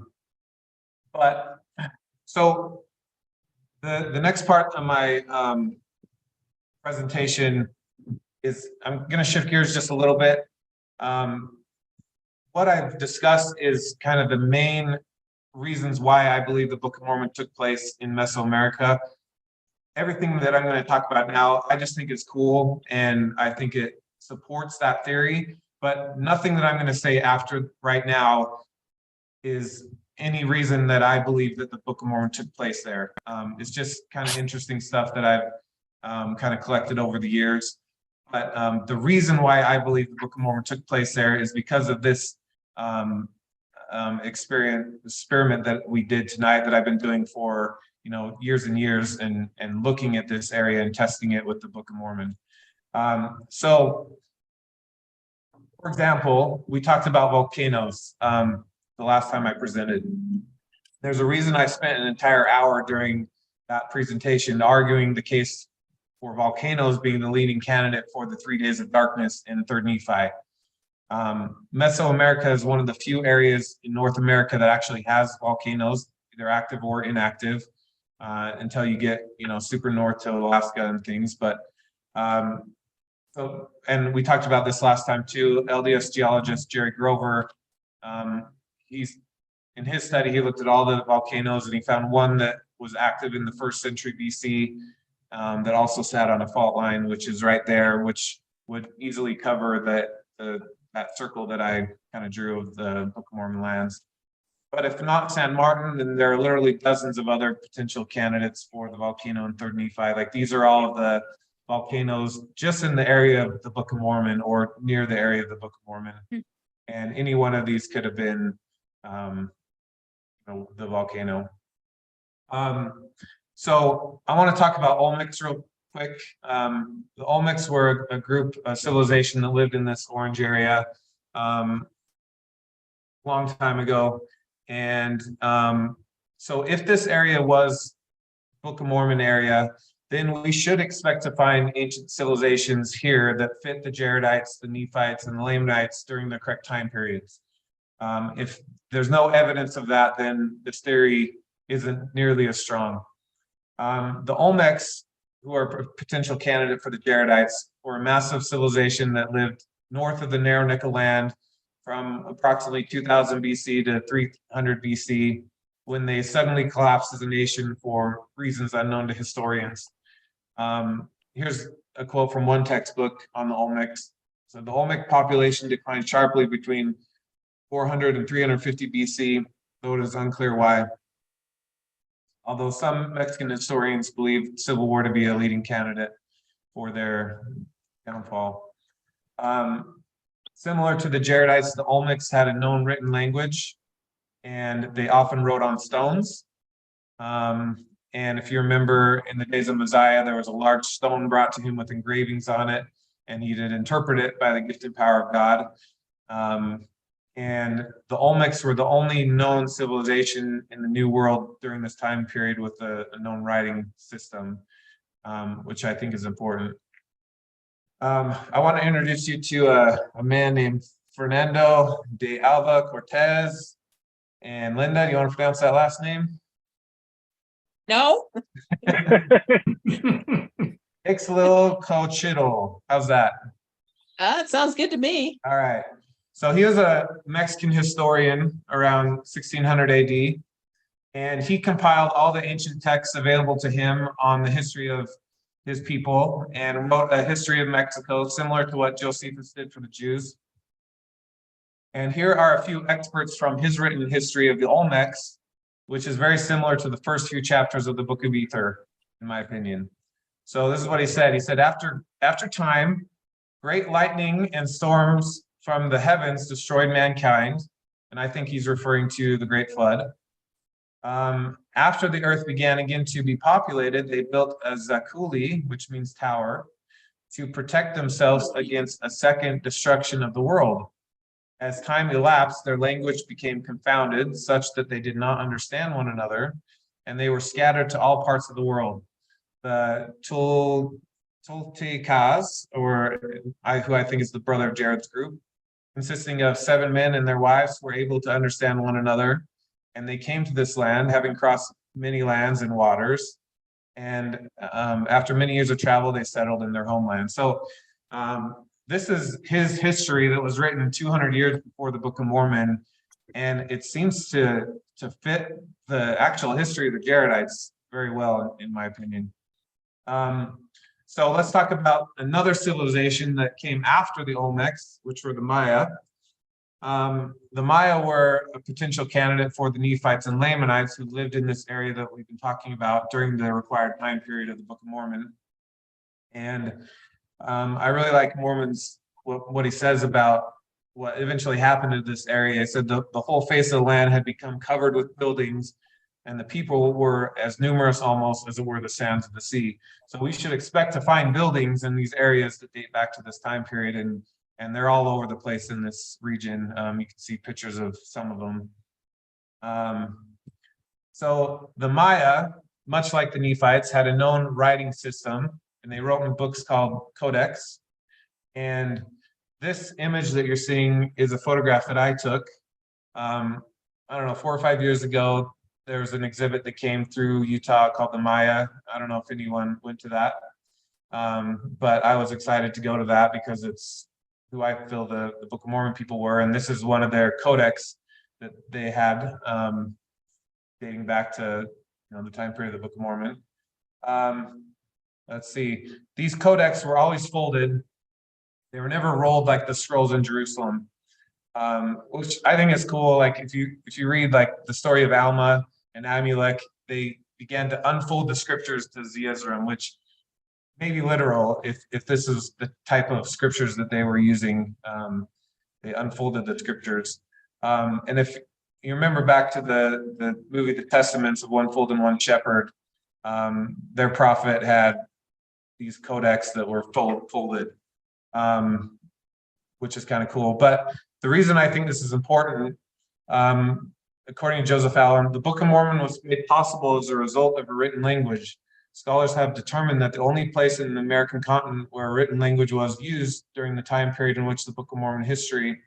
so the next part of my presentation is, I'm going to shift gears just a little bit. What I've discussed is kind of the main reasons why I believe the Book of Mormon took place in Mesoamerica. Everything that I'm going to talk about now, I just think is cool, and I think it supports that theory, but nothing that I'm going to say after right now is any reason that I believe that the Book of Mormon took place there. It's just kind of interesting stuff that I've kind of collected over the years. But the reason why I believe the Book of Mormon took place there is because of this experiment that we did tonight, that I've been doing for years and years, and looking at this area and testing it with the Book of Mormon. So, for example, we talked about volcanoes the last time I presented. There's a reason I spent an entire hour during that presentation arguing the case for volcanoes being the leading candidate for the 3 days of darkness in 3rd Nephi. Mesoamerica is one of the few areas in North America that actually has volcanoes, either active or inactive, until you get super north to Alaska and things. But and we talked about this last time too. LDS geologist Jerry Grover, he's in his study, he looked at all the volcanoes and he found one that was active in the 1st century BC, that also sat on a fault line, which is right there, which would easily cover that circle that I kind of drew of the Book of Mormon lands. But if not San Martin, then there are literally dozens of other potential candidates for the volcano in Third Nephi. Like these are all of the volcanoes just in the area of the Book of Mormon or near the area of the Book of Mormon. And any one of these could have been the volcano. So I want to talk about Olmecs real quick. The Olmecs were a group, a civilization that lived in this orange area long time ago. And so if this area was Book of Mormon area, then we should expect to find ancient civilizations here that fit the Jaredites, the Nephites, and the Lamanites during the correct time periods. If there's no evidence of that, then this theory isn't nearly as strong. The Olmecs, who are a potential candidate for the Jaredites, were a massive civilization that lived north of the narrow neck of land from approximately 2000 BC to 300 BC, when they suddenly collapsed as a nation for reasons unknown to historians. Here's a quote from one textbook on the Olmecs. So the Olmec population declined sharply between 400 and 350 BC, though it is unclear why. Although some Mexican historians believe civil war to be a leading candidate for their downfall. Similar to the Jaredites, the Olmecs had a known written language, and they often wrote on stones. And if you remember, in the days of Mosiah, there was a large stone brought to him with engravings on it, and he did interpret it by the gifted power of God. And the Olmecs were the only known civilization in the New World during this time period with a known writing system, which I think is important. I want to introduce you to a man named Fernando de Alva Cortez. And Linda, do you want to pronounce that last name? No? Ixtlilxochitl. How's that? It sounds good to me. All right. So he was a Mexican historian around 1600 AD, and he compiled all the ancient texts available to him on the history of his people and wrote a history of Mexico, similar to what Josephus did for the Jews. And here are a few excerpts from his written history of the Olmecs, which is very similar to the first few chapters of the Book of Ether, in my opinion. So this is what he said. He said, after time, great lightning and storms from the heavens destroyed mankind. And I think he's referring to the Great Flood. After the earth began again to be populated, they built a Zakuli, which means tower, to protect themselves against a second destruction of the world. As time elapsed, their language became confounded, such that they did not understand one another, and they were scattered to all parts of the world. The Toltecas, who I think is the brother of Jared's group, consisting of 7 men and their wives, were able to understand one another, and they came to this land, having crossed many lands and waters. And after many years of travel, they settled in their homeland. So this is his history that was written 200 years before the Book of Mormon, and it seems to fit the actual history of the Jaredites very well, in my opinion. So let's talk about another civilization that came after the Olmecs, which were the Maya. The Maya were a potential candidate for the Nephites and Lamanites who lived in this area that we've been talking about during the required time period of the Book of Mormon. And I really like Mormon's, what he says about what eventually happened to this area. He said the whole face of the land had become covered with buildings, and the people were as numerous almost as it were the sands of the sea. So we should expect to find buildings in these areas that date back to this time period, and they're all over the place in this region. You can see pictures of some of them. So the Maya, much like the Nephites, had a known writing system, and they wrote in books called codex. And this image that you're seeing is a photograph that I took. I don't know, 4 or 5 years ago. There was an exhibit that came through Utah called the Maya. I don't know if anyone went to that, but I was excited to go to that because it's who I feel the Book of Mormon people were, and this is one of their codex that they had, dating back to the time period of the Book of Mormon. Let's see. These codex were always folded. They were never rolled like the scrolls in Jerusalem. which I think is cool. Like if you read like the story of Alma and Amulek, they began to unfold the scriptures to Zeezrom, which may be literal if this is the type of scriptures that they were using. They unfolded the scriptures. And if you remember back to the movie The Testaments of One Fold and One Shepherd, their prophet had these codex that were folded, which is kind of cool. But the reason I think this is important, according to Joseph Allen, the Book of Mormon was made possible as a result of a written language. Scholars have determined that the only place in the American continent where a written language was used during the time period in which the Book of Mormon history,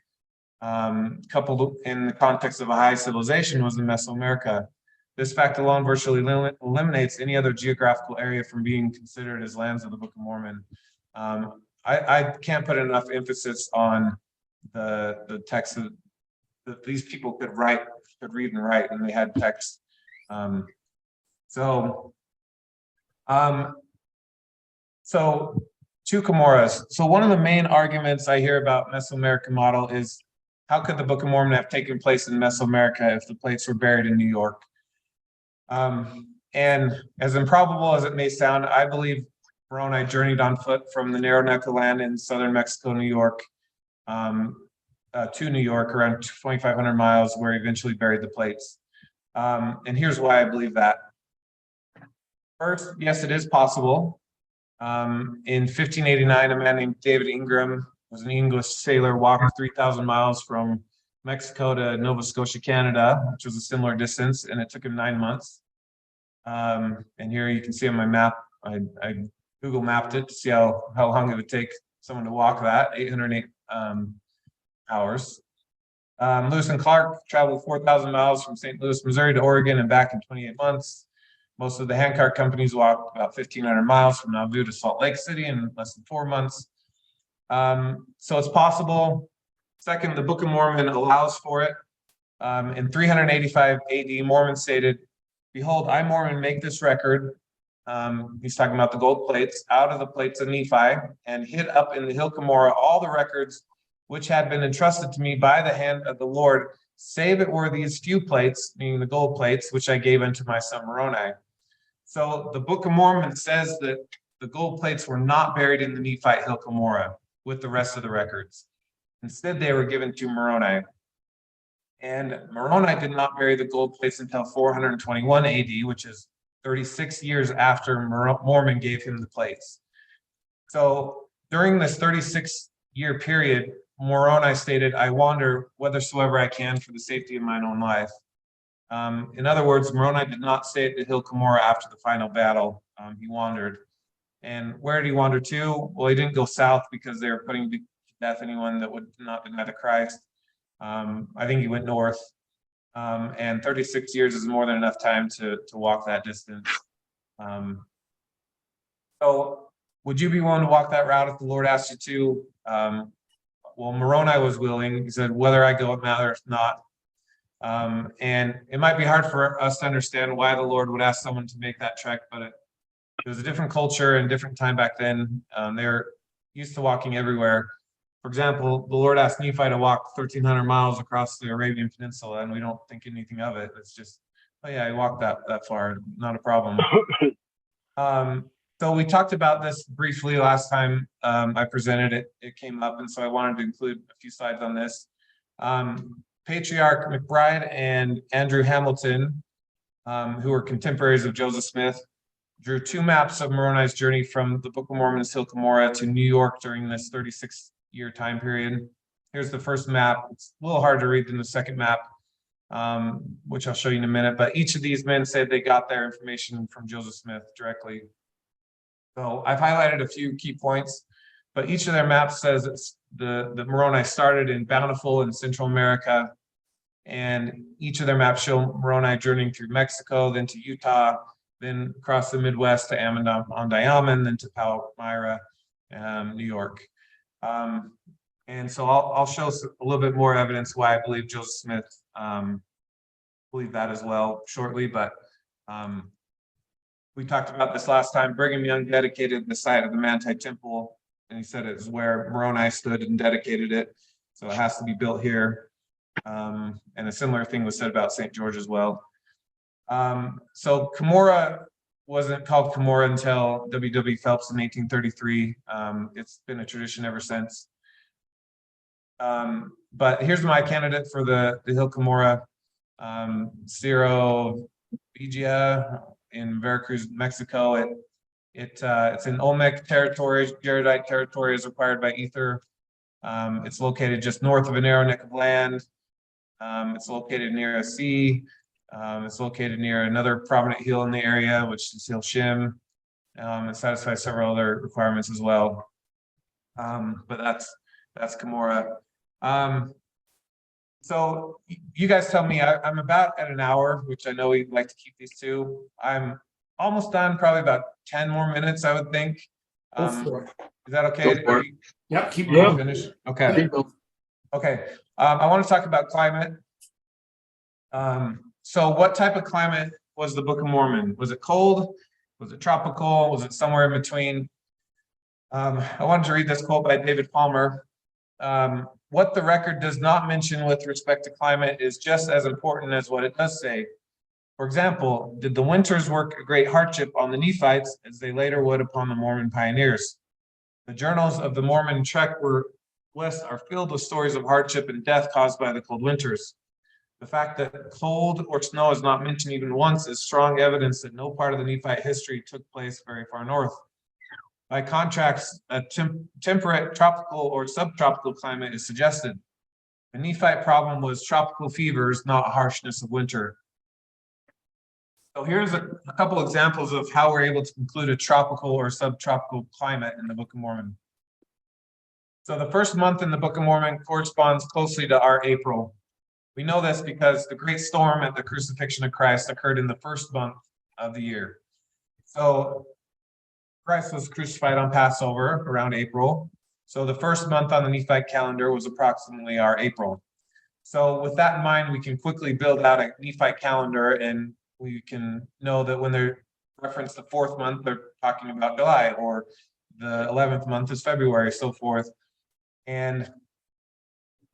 coupled in the context of a high civilization, was in Mesoamerica. This fact alone virtually eliminates any other geographical area from being considered as lands of the Book of Mormon. I can't put enough emphasis on the text that these people could read and write, and they had text. So two Comoras. So one of the main arguments I hear about Mesoamerican model is, how could the Book of Mormon have taken place in Mesoamerica if the plates were buried in New York? And as improbable as it may sound, I believe Moroni journeyed on foot from the narrow neck of land in southern Mexico, New York, to New York, around 2,500 miles, where he eventually buried the plates. And here's why I believe that. First, yes, it is possible. In 1589, a man named David Ingram was an English sailor, walked 3,000 miles from Mexico to Nova Scotia, Canada, which was a similar distance, and it took him 9 months. And here you can see on my map, I Google mapped it to see how long it would take someone to walk that, 808 hours. Lewis and Clark traveled 4,000 miles from St. Louis, Missouri to Oregon and back in 28 months. Most of the handcart companies walked about 1,500 miles from Nauvoo to Salt Lake City in less than 4 months. So it's possible. Second, the Book of Mormon allows for it. In 385 AD, Mormon stated, "Behold, I, Mormon, make this record." He's talking about the gold plates, out of the plates of Nephi, and hid up in the hill Cumorah all the records which had been entrusted to me by the hand of the Lord, save it were these few plates, meaning the gold plates, which I gave unto my son Moroni. So the Book of Mormon says that the gold plates were not buried in the Nephite hill Cumorah with the rest of the records. Instead, they were given to Moroni. And Moroni did not bury the gold plates until 421 AD, which is 36 years after Mormon gave him the plates. So during this 36-year period, Moroni stated, "I wander whithersoever I can for the safety of mine own life." In other words, Moroni did not stay at the hill Cumorah after the final battle. He wandered. And where did he wander to? Well, he didn't go south because they were putting to death anyone that would not deny the Christ. I think he went north. And 36 years is more than enough time to walk that distance. So would you be willing to walk that route if the Lord asked you to? Well, Moroni was willing. He said, "Whether I go, it matters not." And it might be hard for us to understand why the Lord would ask someone to make that trek, but it was a different culture and different time back then. They're used to walking everywhere. For example, the Lord asked Nephi to walk 1,300 miles across the Arabian Peninsula, and we don't think anything of it. It's just, oh yeah, he walked that far, not a problem. So we talked about this briefly last time I presented it. It came up, and so I wanted to include a few slides on this. Patriarch McBride and Andrew Hamilton, who were contemporaries of Joseph Smith, drew 2 maps of Moroni's journey from the Book of Mormon's hill Cumorah to New York during this 36-year time period. Here's the first map. It's a little hard to read than the second map, which I'll show you in a minute, but each of these men said they got their information from Joseph Smith directly. So I've highlighted a few key points, but each of their maps says it's the Moroni started in Bountiful in Central America, and each of their maps show Moroni journeying through Mexico, then to Utah, then across the Midwest to Ammon-on-Diamond, then to Palmyra, New York. And so I'll show a little bit more evidence why I believe Joseph Smith believed that as well shortly, but we talked about this last time. Brigham Young dedicated the site of the Manti Temple, and he said it was where Moroni stood and dedicated it. So it has to be built here. And a similar thing was said about St. George as well. So Cumorah wasn't called Cumorah until W.W. Phelps in 1833. It's been a tradition ever since. But here's my candidate for the Hill Cumorah, Cerro Vigia in Veracruz, Mexico. It's in Olmec territory, Jaredite territory is required by Ether. It's located just north of a narrow neck of land. It's located near a sea. It's located near another prominent hill in the area, which is Hill Shim. It satisfies several other requirements as well. But that's Cumorah. So you guys tell me, I'm about at an hour, which I know we'd like to keep these to. I'm almost done, probably about 10 more minutes, I would think. Go Is for it. that okay? Go for it. Yep, keep Are you going. finished? Okay. People- Okay. I want to talk about climate. So what type of climate was the Book of Mormon? Was it cold? Was it tropical? Was it somewhere in between? I wanted to read this quote by David Palmer. What the record does not mention with respect to climate is just as important as what it does say. For example, did the winters work a great hardship on the Nephites as they later would upon the Mormon pioneers? The journals of the Mormon Trek west are filled with stories of hardship and death caused by the cold winters. The fact that cold or snow is not mentioned even once is strong evidence that no part of the Nephite history took place very far north. By contrast, a temperate, tropical, or subtropical climate is suggested. The Nephite problem was tropical fevers, not harshness of winter. So here's a couple examples of how we're able to conclude a tropical or subtropical climate in the Book of Mormon. So the first month in the Book of Mormon corresponds closely to our April. We know this because the great storm at the crucifixion of Christ occurred in the first month of the year. So Christ was crucified on Passover around April. So the first month on the Nephite calendar was approximately our April. So with that in mind, we can quickly build out a Nephite calendar, and we can know that when they reference the fourth month, they're talking about July, or the 11th month is February, so forth. And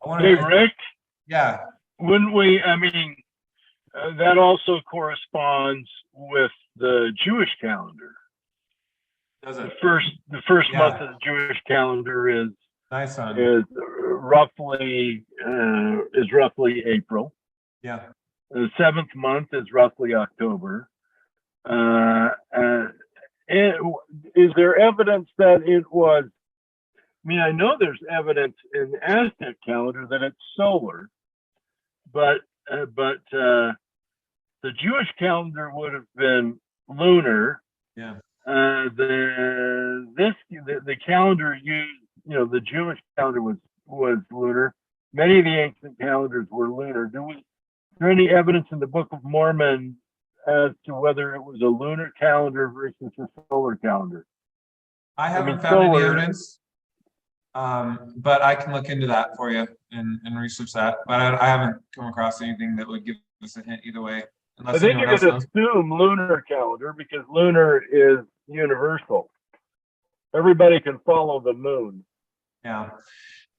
I want Hey, to, Rick, yeah, wouldn't we, I mean, that also corresponds with the Jewish calendar. does The it? first Yeah. month of the Jewish calendar is Nice on. roughly April. Yeah. The seventh month is roughly October. Is there evidence that it was? I mean, I know there's evidence in the Aztec calendar that it's solar, but the Jewish calendar would have been lunar. Yeah. The calendar used, the Jewish calendar was lunar. Many of the ancient calendars were lunar. Is there any evidence in the Book of Mormon as to whether it was a lunar calendar versus a solar calendar? I haven't mean, found any solar- evidence, but I can look into that for you and research that. But I haven't come across anything that would give us a hint either way. I Unless think anyone you else could knows. assume lunar calendar because lunar is universal. Everybody can follow the moon. Yeah.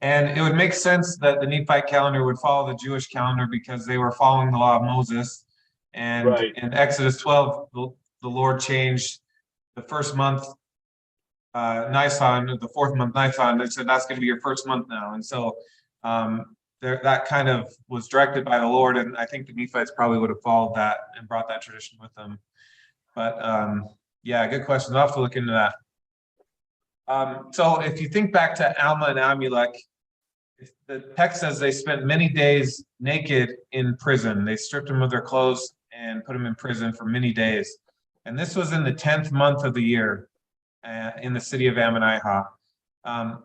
And it would make sense that the Nephite calendar would follow the Jewish calendar because they were following the law of Moses. And Right. in Exodus 12, the Lord changed the first month, Nisan, the fourth month, Nisan. They said that's going to be your first month now. And so that kind of was directed by the Lord. And I think the Nephites probably would have followed that and brought that tradition with them. But yeah, good question. I'll have to look into that. So if you think back to Alma and Amulek, the text says they spent many days naked in prison. They stripped them of their clothes and put them in prison for many days. And this was in the 10th month of the year in the city of Ammonihah.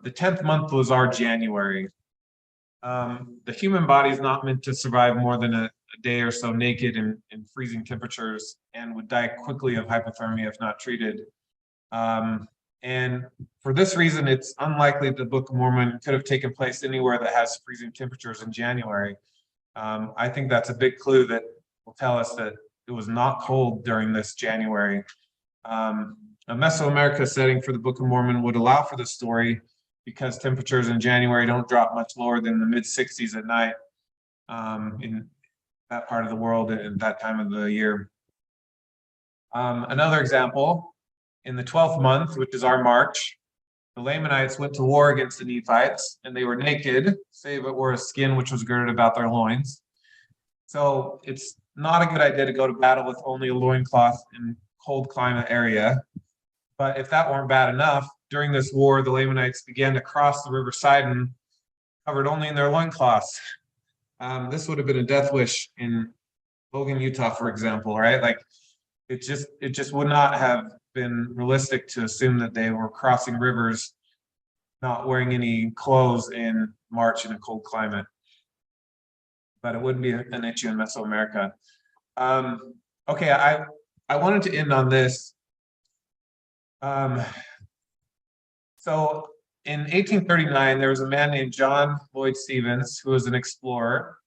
The 10th month was our January. The human body is not meant to survive more than a day or so naked in freezing temperatures and would die quickly of hypothermia if not treated. And for this reason, it's unlikely the Book of Mormon could have taken place anywhere that has freezing temperatures in January. I think that's a big clue that will tell us that it was not cold during this January. A Mesoamerica setting for the Book of Mormon would allow for the story because temperatures in January don't drop much lower than the mid-60s at night in that part of the world at that time of the year. Another example, in the 12th month, which is our March, the Lamanites went to war against the Nephites, and they were naked, save it were a skin which was girded about their loins. So it's not a good idea to go to battle with only a loincloth in cold climate area. But if that weren't bad enough, during this war, the Lamanites began to cross the River Sidon, covered only in their loincloths. This would have been a death wish in Logan, Utah, for example, right? Like it just would not have been realistic to assume that they were crossing rivers not wearing any clothes in March in a cold climate. But it wouldn't be an issue in Mesoamerica. Okay, I wanted to end on this. So in 1839, there was a man named John Lloyd Stevens, who was an explorer,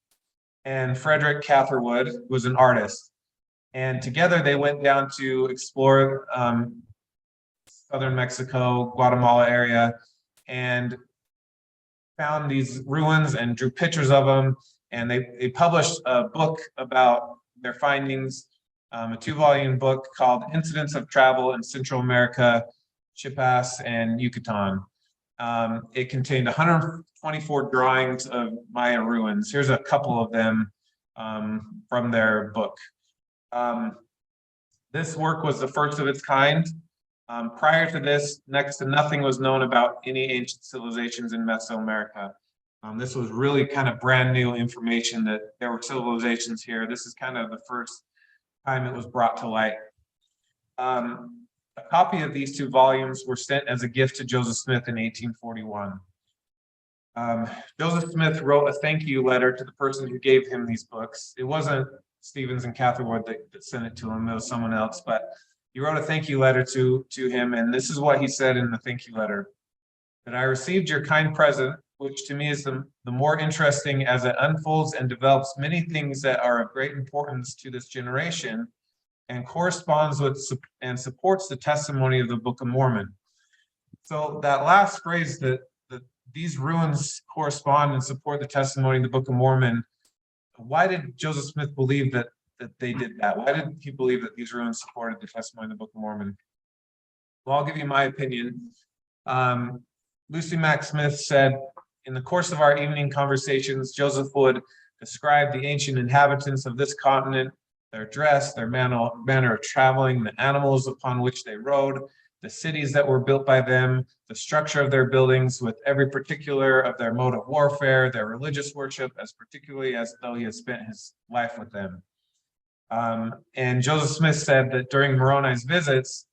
and Frederick Catherwood, who was an artist. And together they went down to explore southern Mexico, Guatemala area, and found these ruins and drew pictures of them. And they published a book about their findings, a 2-volume book called Incidents of Travel in Central America, Chiapas, and Yucatan. It contained 124 drawings of Maya ruins. Here's a couple of them from their book. This work was the first of its kind. Prior to this, next to nothing was known about any ancient civilizations in Mesoamerica. This was really kind of brand new information that there were civilizations here. This is kind of the first time it was brought to light. A copy of these 2 volumes were sent as a gift to Joseph Smith in 1841. Joseph Smith wrote a thank you letter to the person who gave him these books. It wasn't Stevens and Catherwood that sent it to him, it was someone else, but he wrote a thank you letter to him, and this is what he said in the thank you letter: that I received your kind present, which to me is the more interesting as it unfolds and develops many things that are of great importance to this generation and corresponds with and supports the testimony of the Book of Mormon. So that last phrase, that these ruins correspond and support the testimony of the Book of Mormon, why did Joseph Smith believe that they did that? Why did he believe that these ruins supported the testimony of the Book of Mormon? Well, I'll give you my opinion. Lucy Mack Smith said, in the course of our evening conversations, Joseph would describe the ancient inhabitants of this continent, their dress, their manner of traveling, the animals upon which they rode, the cities that were built by them, the structure of their buildings with every particular of their mode of warfare, their religious worship, as particularly as though he had spent his life with them. And Joseph Smith said that during Moroni's visits,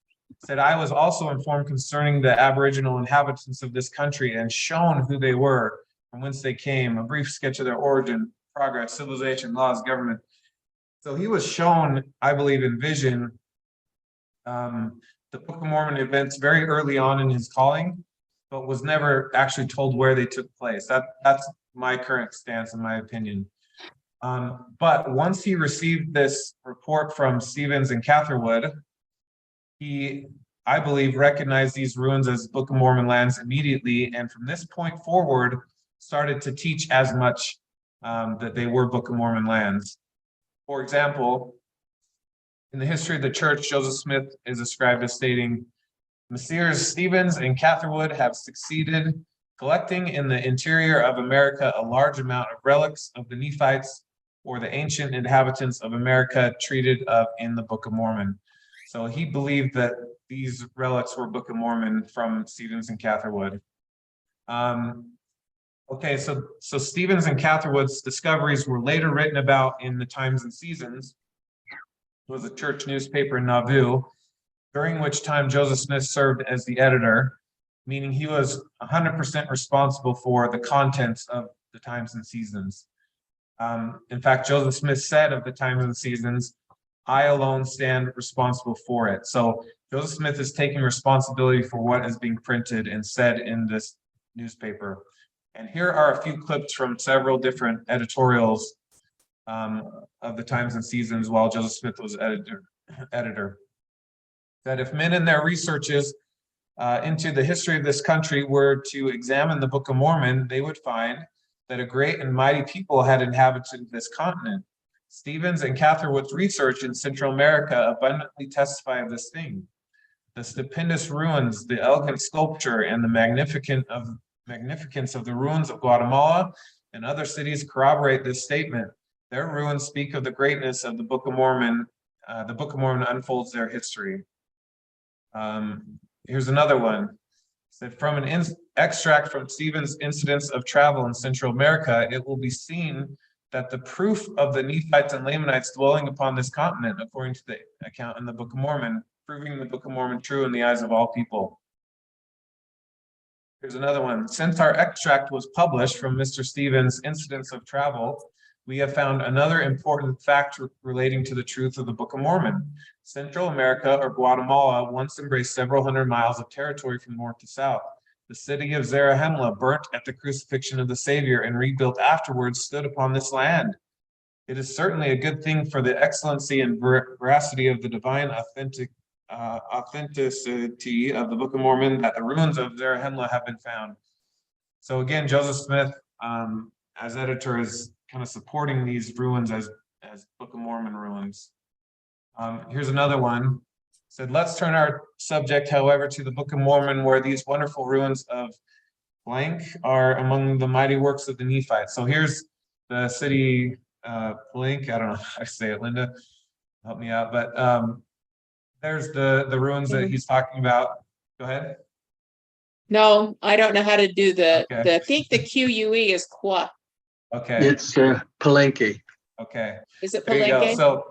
said, I was also informed concerning the Aboriginal inhabitants of this country and shown who they were, from whence they came, a brief sketch of their origin, progress, civilization, laws, government. So he was shown, I believe, in vision, the Book of Mormon events very early on in his calling, but was never actually told where they took place. That's my current stance, in my opinion. But once he received this report from Stevens and Catherwood, he, I believe, recognized these ruins as Book of Mormon lands immediately, and from this point forward, started to teach as much that they were Book of Mormon lands. For example, in the history of the church, Joseph Smith is described as stating, Messrs. Stevens and Catherwood have succeeded collecting in the interior of America a large amount of relics of the Nephites or the ancient inhabitants of America treated of in the Book of Mormon. So he believed that these relics were Book of Mormon from Stevens and Catherwood. Okay, so Stevens and Catherwood's discoveries were later written about in the Times and Seasons. It was a church newspaper in Nauvoo, during which time Joseph Smith served as the editor, meaning he was 100% responsible for the contents of the Times and Seasons. In fact, Joseph Smith said of the Times and Seasons, I alone stand responsible for it. So Joseph Smith is taking responsibility for what is being printed and said in this newspaper. And here are a few clips from several different editorials of the Times and Seasons while Joseph Smith was editor. That if men in their researches into the history of this country were to examine the Book of Mormon, they would find that a great and mighty people had inhabited this continent. Stevens and Catherwood's research in Central America abundantly testify of this thing. The stupendous ruins, the elegant sculpture, and the magnificence of the ruins of Guatemala and other cities corroborate this statement. Their ruins speak of the greatness of the Book of Mormon. The Book of Mormon unfolds their history. Here's another one. Said from an extract from Stevens' Incidents of Travel in Central America, it will be seen that the proof of the Nephites and Lamanites dwelling upon this continent, according to the account in the Book of Mormon, proving the Book of Mormon true in the eyes of all people. Here's another one. Since our extract was published from Mr. Stevens' Incidents of Travel, we have found another important fact relating to the truth of the Book of Mormon. Central America, or Guatemala, once embraced several hundred miles of territory from north to south. The city of Zarahemla, burnt at the crucifixion of the Savior and rebuilt afterwards, stood upon this land. It is certainly a good thing for the excellency and veracity of the divine authenticity of the Book of Mormon that the ruins of Zarahemla have been found. So again, Joseph Smith, as editor, is kind of supporting these ruins as Book of Mormon ruins. Here's another one. Said, let's turn our subject, however, to the Book of Mormon, where these wonderful ruins of blank are among the mighty works of the Nephites. So here's the city blank. I don't know how to say it, Linda, help me out. But there's the ruins that he's talking about. Go ahead. No, I don't know how to do Okay. I think the QUE is qua. Okay. It's Palenque. Okay. Is it There you go. Palenque?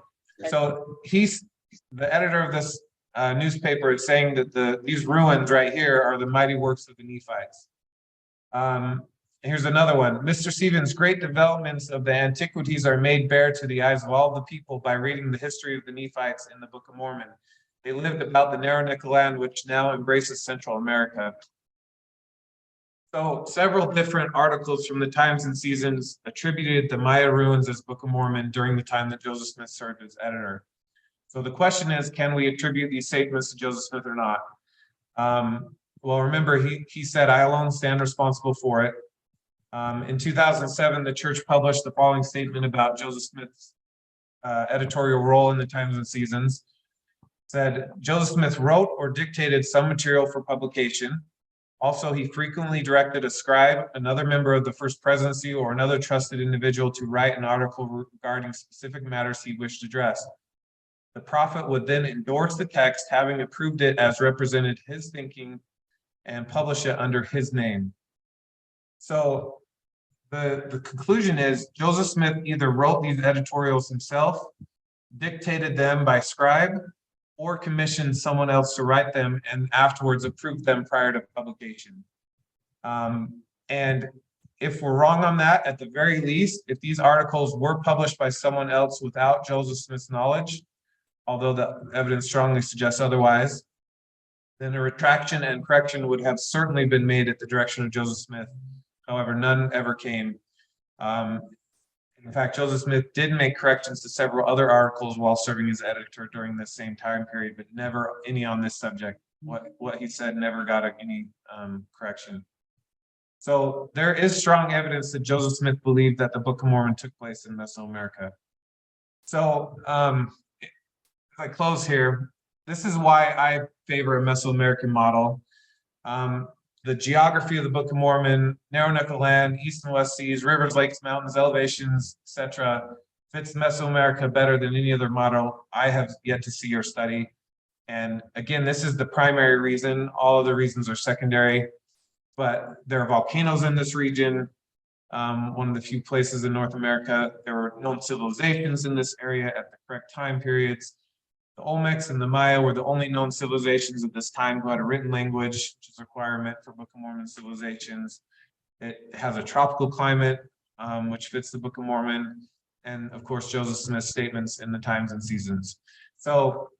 So he's the editor of this newspaper is saying that these ruins right here are the mighty works of the Nephites. Here's another one. Mr. Stevens, great developments of the antiquities are made bare to the eyes of all the people by reading the history of the Nephites in the Book of Mormon. They lived about the narrow neck of land which now embraces Central America. So several different articles from the Times and Seasons attributed the Maya ruins as Book of Mormon during the time that Joseph Smith served as editor. So the question is, can we attribute these statements to Joseph Smith or not? Well, remember, he said, I alone stand responsible for it. In 2007, the church published the following statement about Joseph Smith's editorial role in the Times and Seasons. It said, Joseph Smith wrote or dictated some material for publication. Also, he frequently directed a scribe, another member of the First Presidency, or another trusted individual to write an article regarding specific matters he wished addressed. The prophet would then endorse the text, having approved it as represented his thinking, and publish it under his name. So the conclusion is Joseph Smith either wrote these editorials himself, dictated them by scribe, or commissioned someone else to write them and afterwards approved them prior to publication. And if we're wrong on that, at the very least, if these articles were published by someone else without Joseph Smith's knowledge, although the evidence strongly suggests otherwise, then a retraction and correction would have certainly been made at the direction of Joseph Smith. However, none ever came. In fact, Joseph Smith did make corrections to several other articles while serving as editor during this same time period, but never any on this subject. What he said never got any correction. So there is strong evidence that Joseph Smith believed that the Book of Mormon took place in Mesoamerica. So as I close here, this is why I favor a Mesoamerican model. The geography of the Book of Mormon, narrow neck of land, east and west seas, rivers, lakes, mountains, elevations, etc., fits Mesoamerica better than any other model I have yet to see or study. And again, this is the primary reason. All other reasons are secondary, but there are volcanoes in this region. One of the few places in North America. There were known civilizations in this area at the correct time periods. The Olmecs and the Maya were the only known civilizations at this time who had a written language, which is a requirement for Book of Mormon civilizations. It has a tropical climate, which fits the Book of Mormon, and of course, Joseph Smith's statements in the Times and Seasons. So,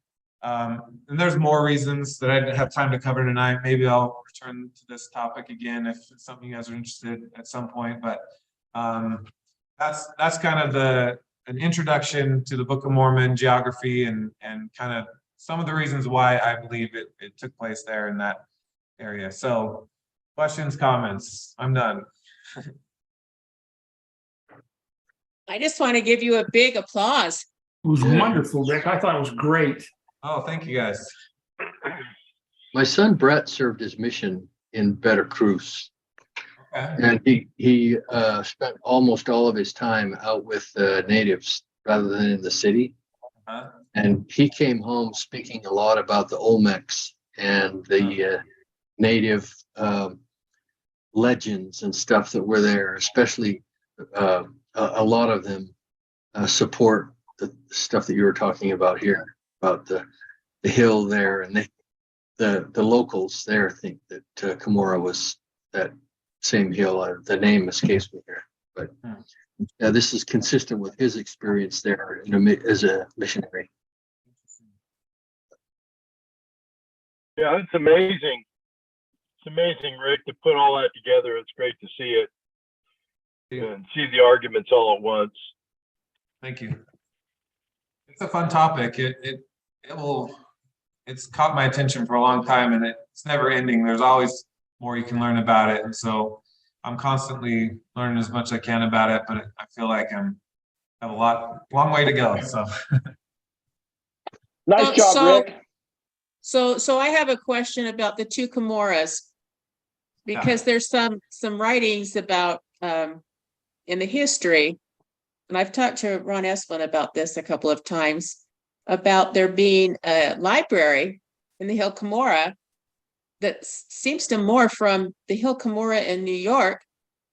and there's more reasons that I didn't have time to cover tonight. Maybe I'll return to this topic again if it's something you guys are interested in at some point, but that's kind of an introduction to the Book of Mormon geography and kind of some of the reasons why I believe it took place there in that area. So questions, comments? I'm done. I just want to give you a big applause. It was Yeah. wonderful, Rick. I thought it was great. Oh, thank you guys. My son Brett served his mission in Veracruz, Okay. and he spent almost all of his time out with the natives rather than in the city. Uh-huh. And he came home speaking a lot about the Olmecs and the native legends and stuff that were there, especially a lot of them support the stuff that you were talking about here, about the hill there, and the locals there think that Cumorah was that same hill. The name escapes me here, but this is consistent with his experience there as a missionary. Yeah, it's amazing. It's amazing, Rick, to put all that together. It's great to see it and see the arguments all at once. Thank you. It's a fun topic. It's caught my attention for a long time, and it's never ending. There's always more you can learn about it. And so I'm constantly learning as much as I can about it, but I feel like have a long way to go. So Nice job, So- Rick. So I have a question about the two Cumorahs. Because there's some writings about in the history, and I've talked to Ron Esplin about this a couple of times, about there being a library in the Hill Cumorah that seems to morph from the Hill Cumorah in New York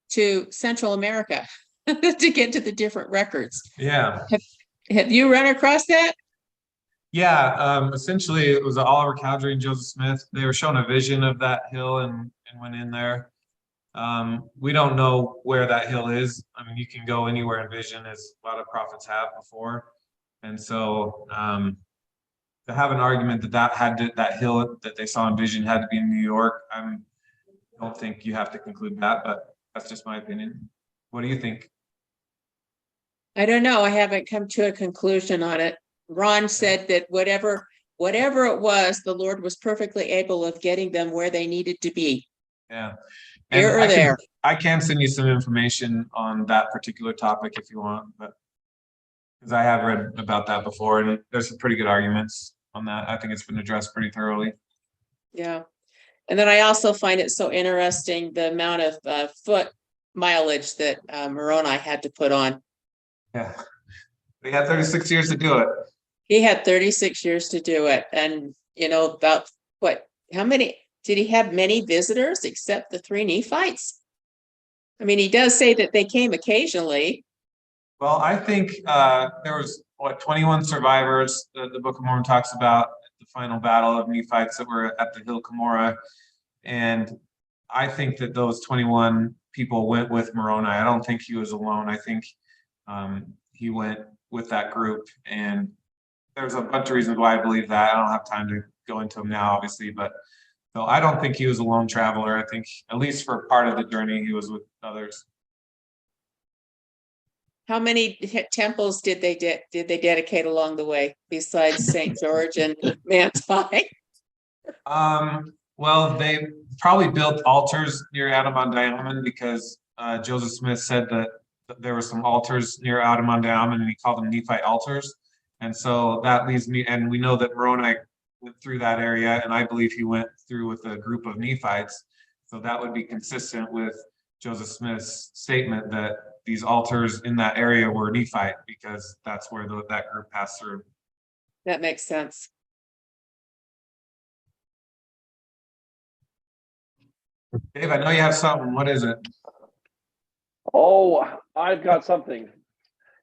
to Central America to get to the different records. yeah. Have you run across that? Yeah, essentially it was Oliver Cowdery and Joseph Smith. They were shown a vision of that hill and went in there. We don't know where that hill is. I mean, you can go anywhere in vision, as a lot of prophets have before. And so to have an argument that hill that they saw in vision had to be in New York, I don't think you have to conclude that, but that's just my opinion. What do you think? I don't know. I haven't come to a conclusion on it. Ron said that whatever it was, the Lord was perfectly able of getting them where they needed to be. Yeah. Here or there. I can send you some information on that particular topic if you want, but because I have read about that before, and there's some pretty good arguments on that. I think it's been addressed pretty thoroughly. Yeah. And then I also find it so interesting, the amount of foot mileage that Moroni had to put on. Yeah. They had 36 years to do it. He had 36 years to do it. And, about how many, did he have many visitors except the 3 Nephites? I mean, he does say that they came occasionally. Well, I think there was 21 survivors that the Book of Mormon talks about the final battle of Nephites that were at the Hill Cumorah. And I think that those 21 people went with Moroni. I don't think he was alone. I think he went with that group, and there's a bunch of reasons why I believe that. I don't have time to go into them now, obviously, but so I don't think he was a lone traveler. I think at least for part of the journey, he was with others. How many temples did they dedicate along the way besides St. George and Manti? Well, they probably built altars near Adam-on-Diamond because Joseph Smith said that there were some altars near Adam-on-Diamond, and he called them Nephite altars. And so that leads me, and we know that Moroni went through that area, and I believe he went through with a group of Nephites. So that would be consistent with Joseph Smith's statement that these altars in that area were Nephite, because that's where that group passed through. That makes sense. Dave, I know you have something. What is it? Oh, I've got something.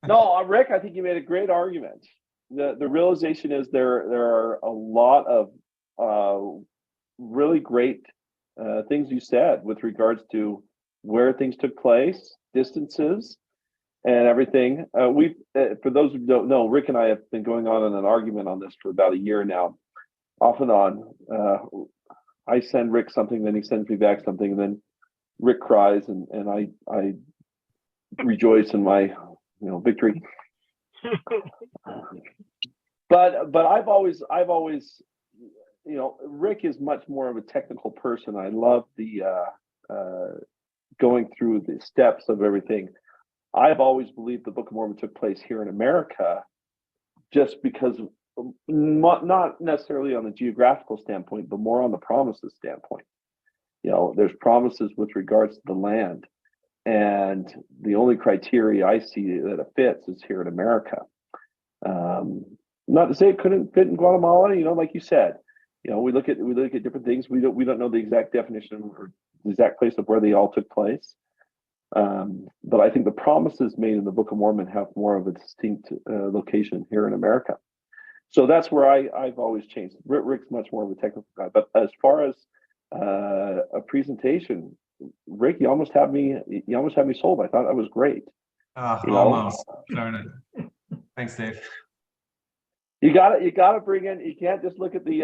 No, Rick, I think you made a great argument. The realization is there are a lot of really great things you said with regards to where things took place, distances, and everything. For those who don't know, Rick and I have been going on in an argument on this for about a year now, off and on. I send Rick something, then he sends me back something, and then Rick cries, and I rejoice in my victory. But I've always Rick is much more of a technical person. I love the going through the steps of everything. I've always believed the Book of Mormon took place here in America, just because not necessarily on the geographical standpoint, but more on the promises standpoint. There's promises with regards to the land, and the only criteria I see that it fits is here in America. Not to say it couldn't fit in Guatemala, like you said. We look at different things. We don't know the exact definition or the exact place of where they all took place. But I think the promises made in the Book of Mormon have more of a distinct location here in America. So that's where I've always changed. Rick's much more of a technical guy, but as far as a presentation, Rick, you almost had me sold. I thought that was great. Almost. Darn it. Thanks, Dave. You got to bring in. You can't just look at the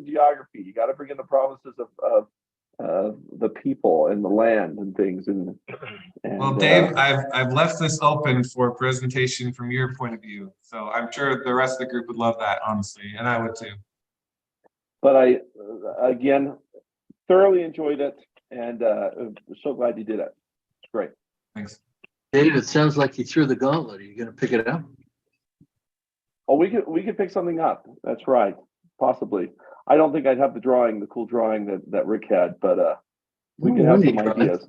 geography. You got to bring in the promises of the people and the land and things. And Well, Dave, I've left this open for presentation from your point of view, so I'm sure the rest of the group would love that, honestly, and I would too. But I again thoroughly enjoyed it, and so glad you did it. It's great. Thanks. Dave, it sounds like you threw the gauntlet. Are you going to pick it up? Oh, we could pick something up. That's right, possibly. I don't think I'd have the cool drawing that Rick had, but we could have some ideas.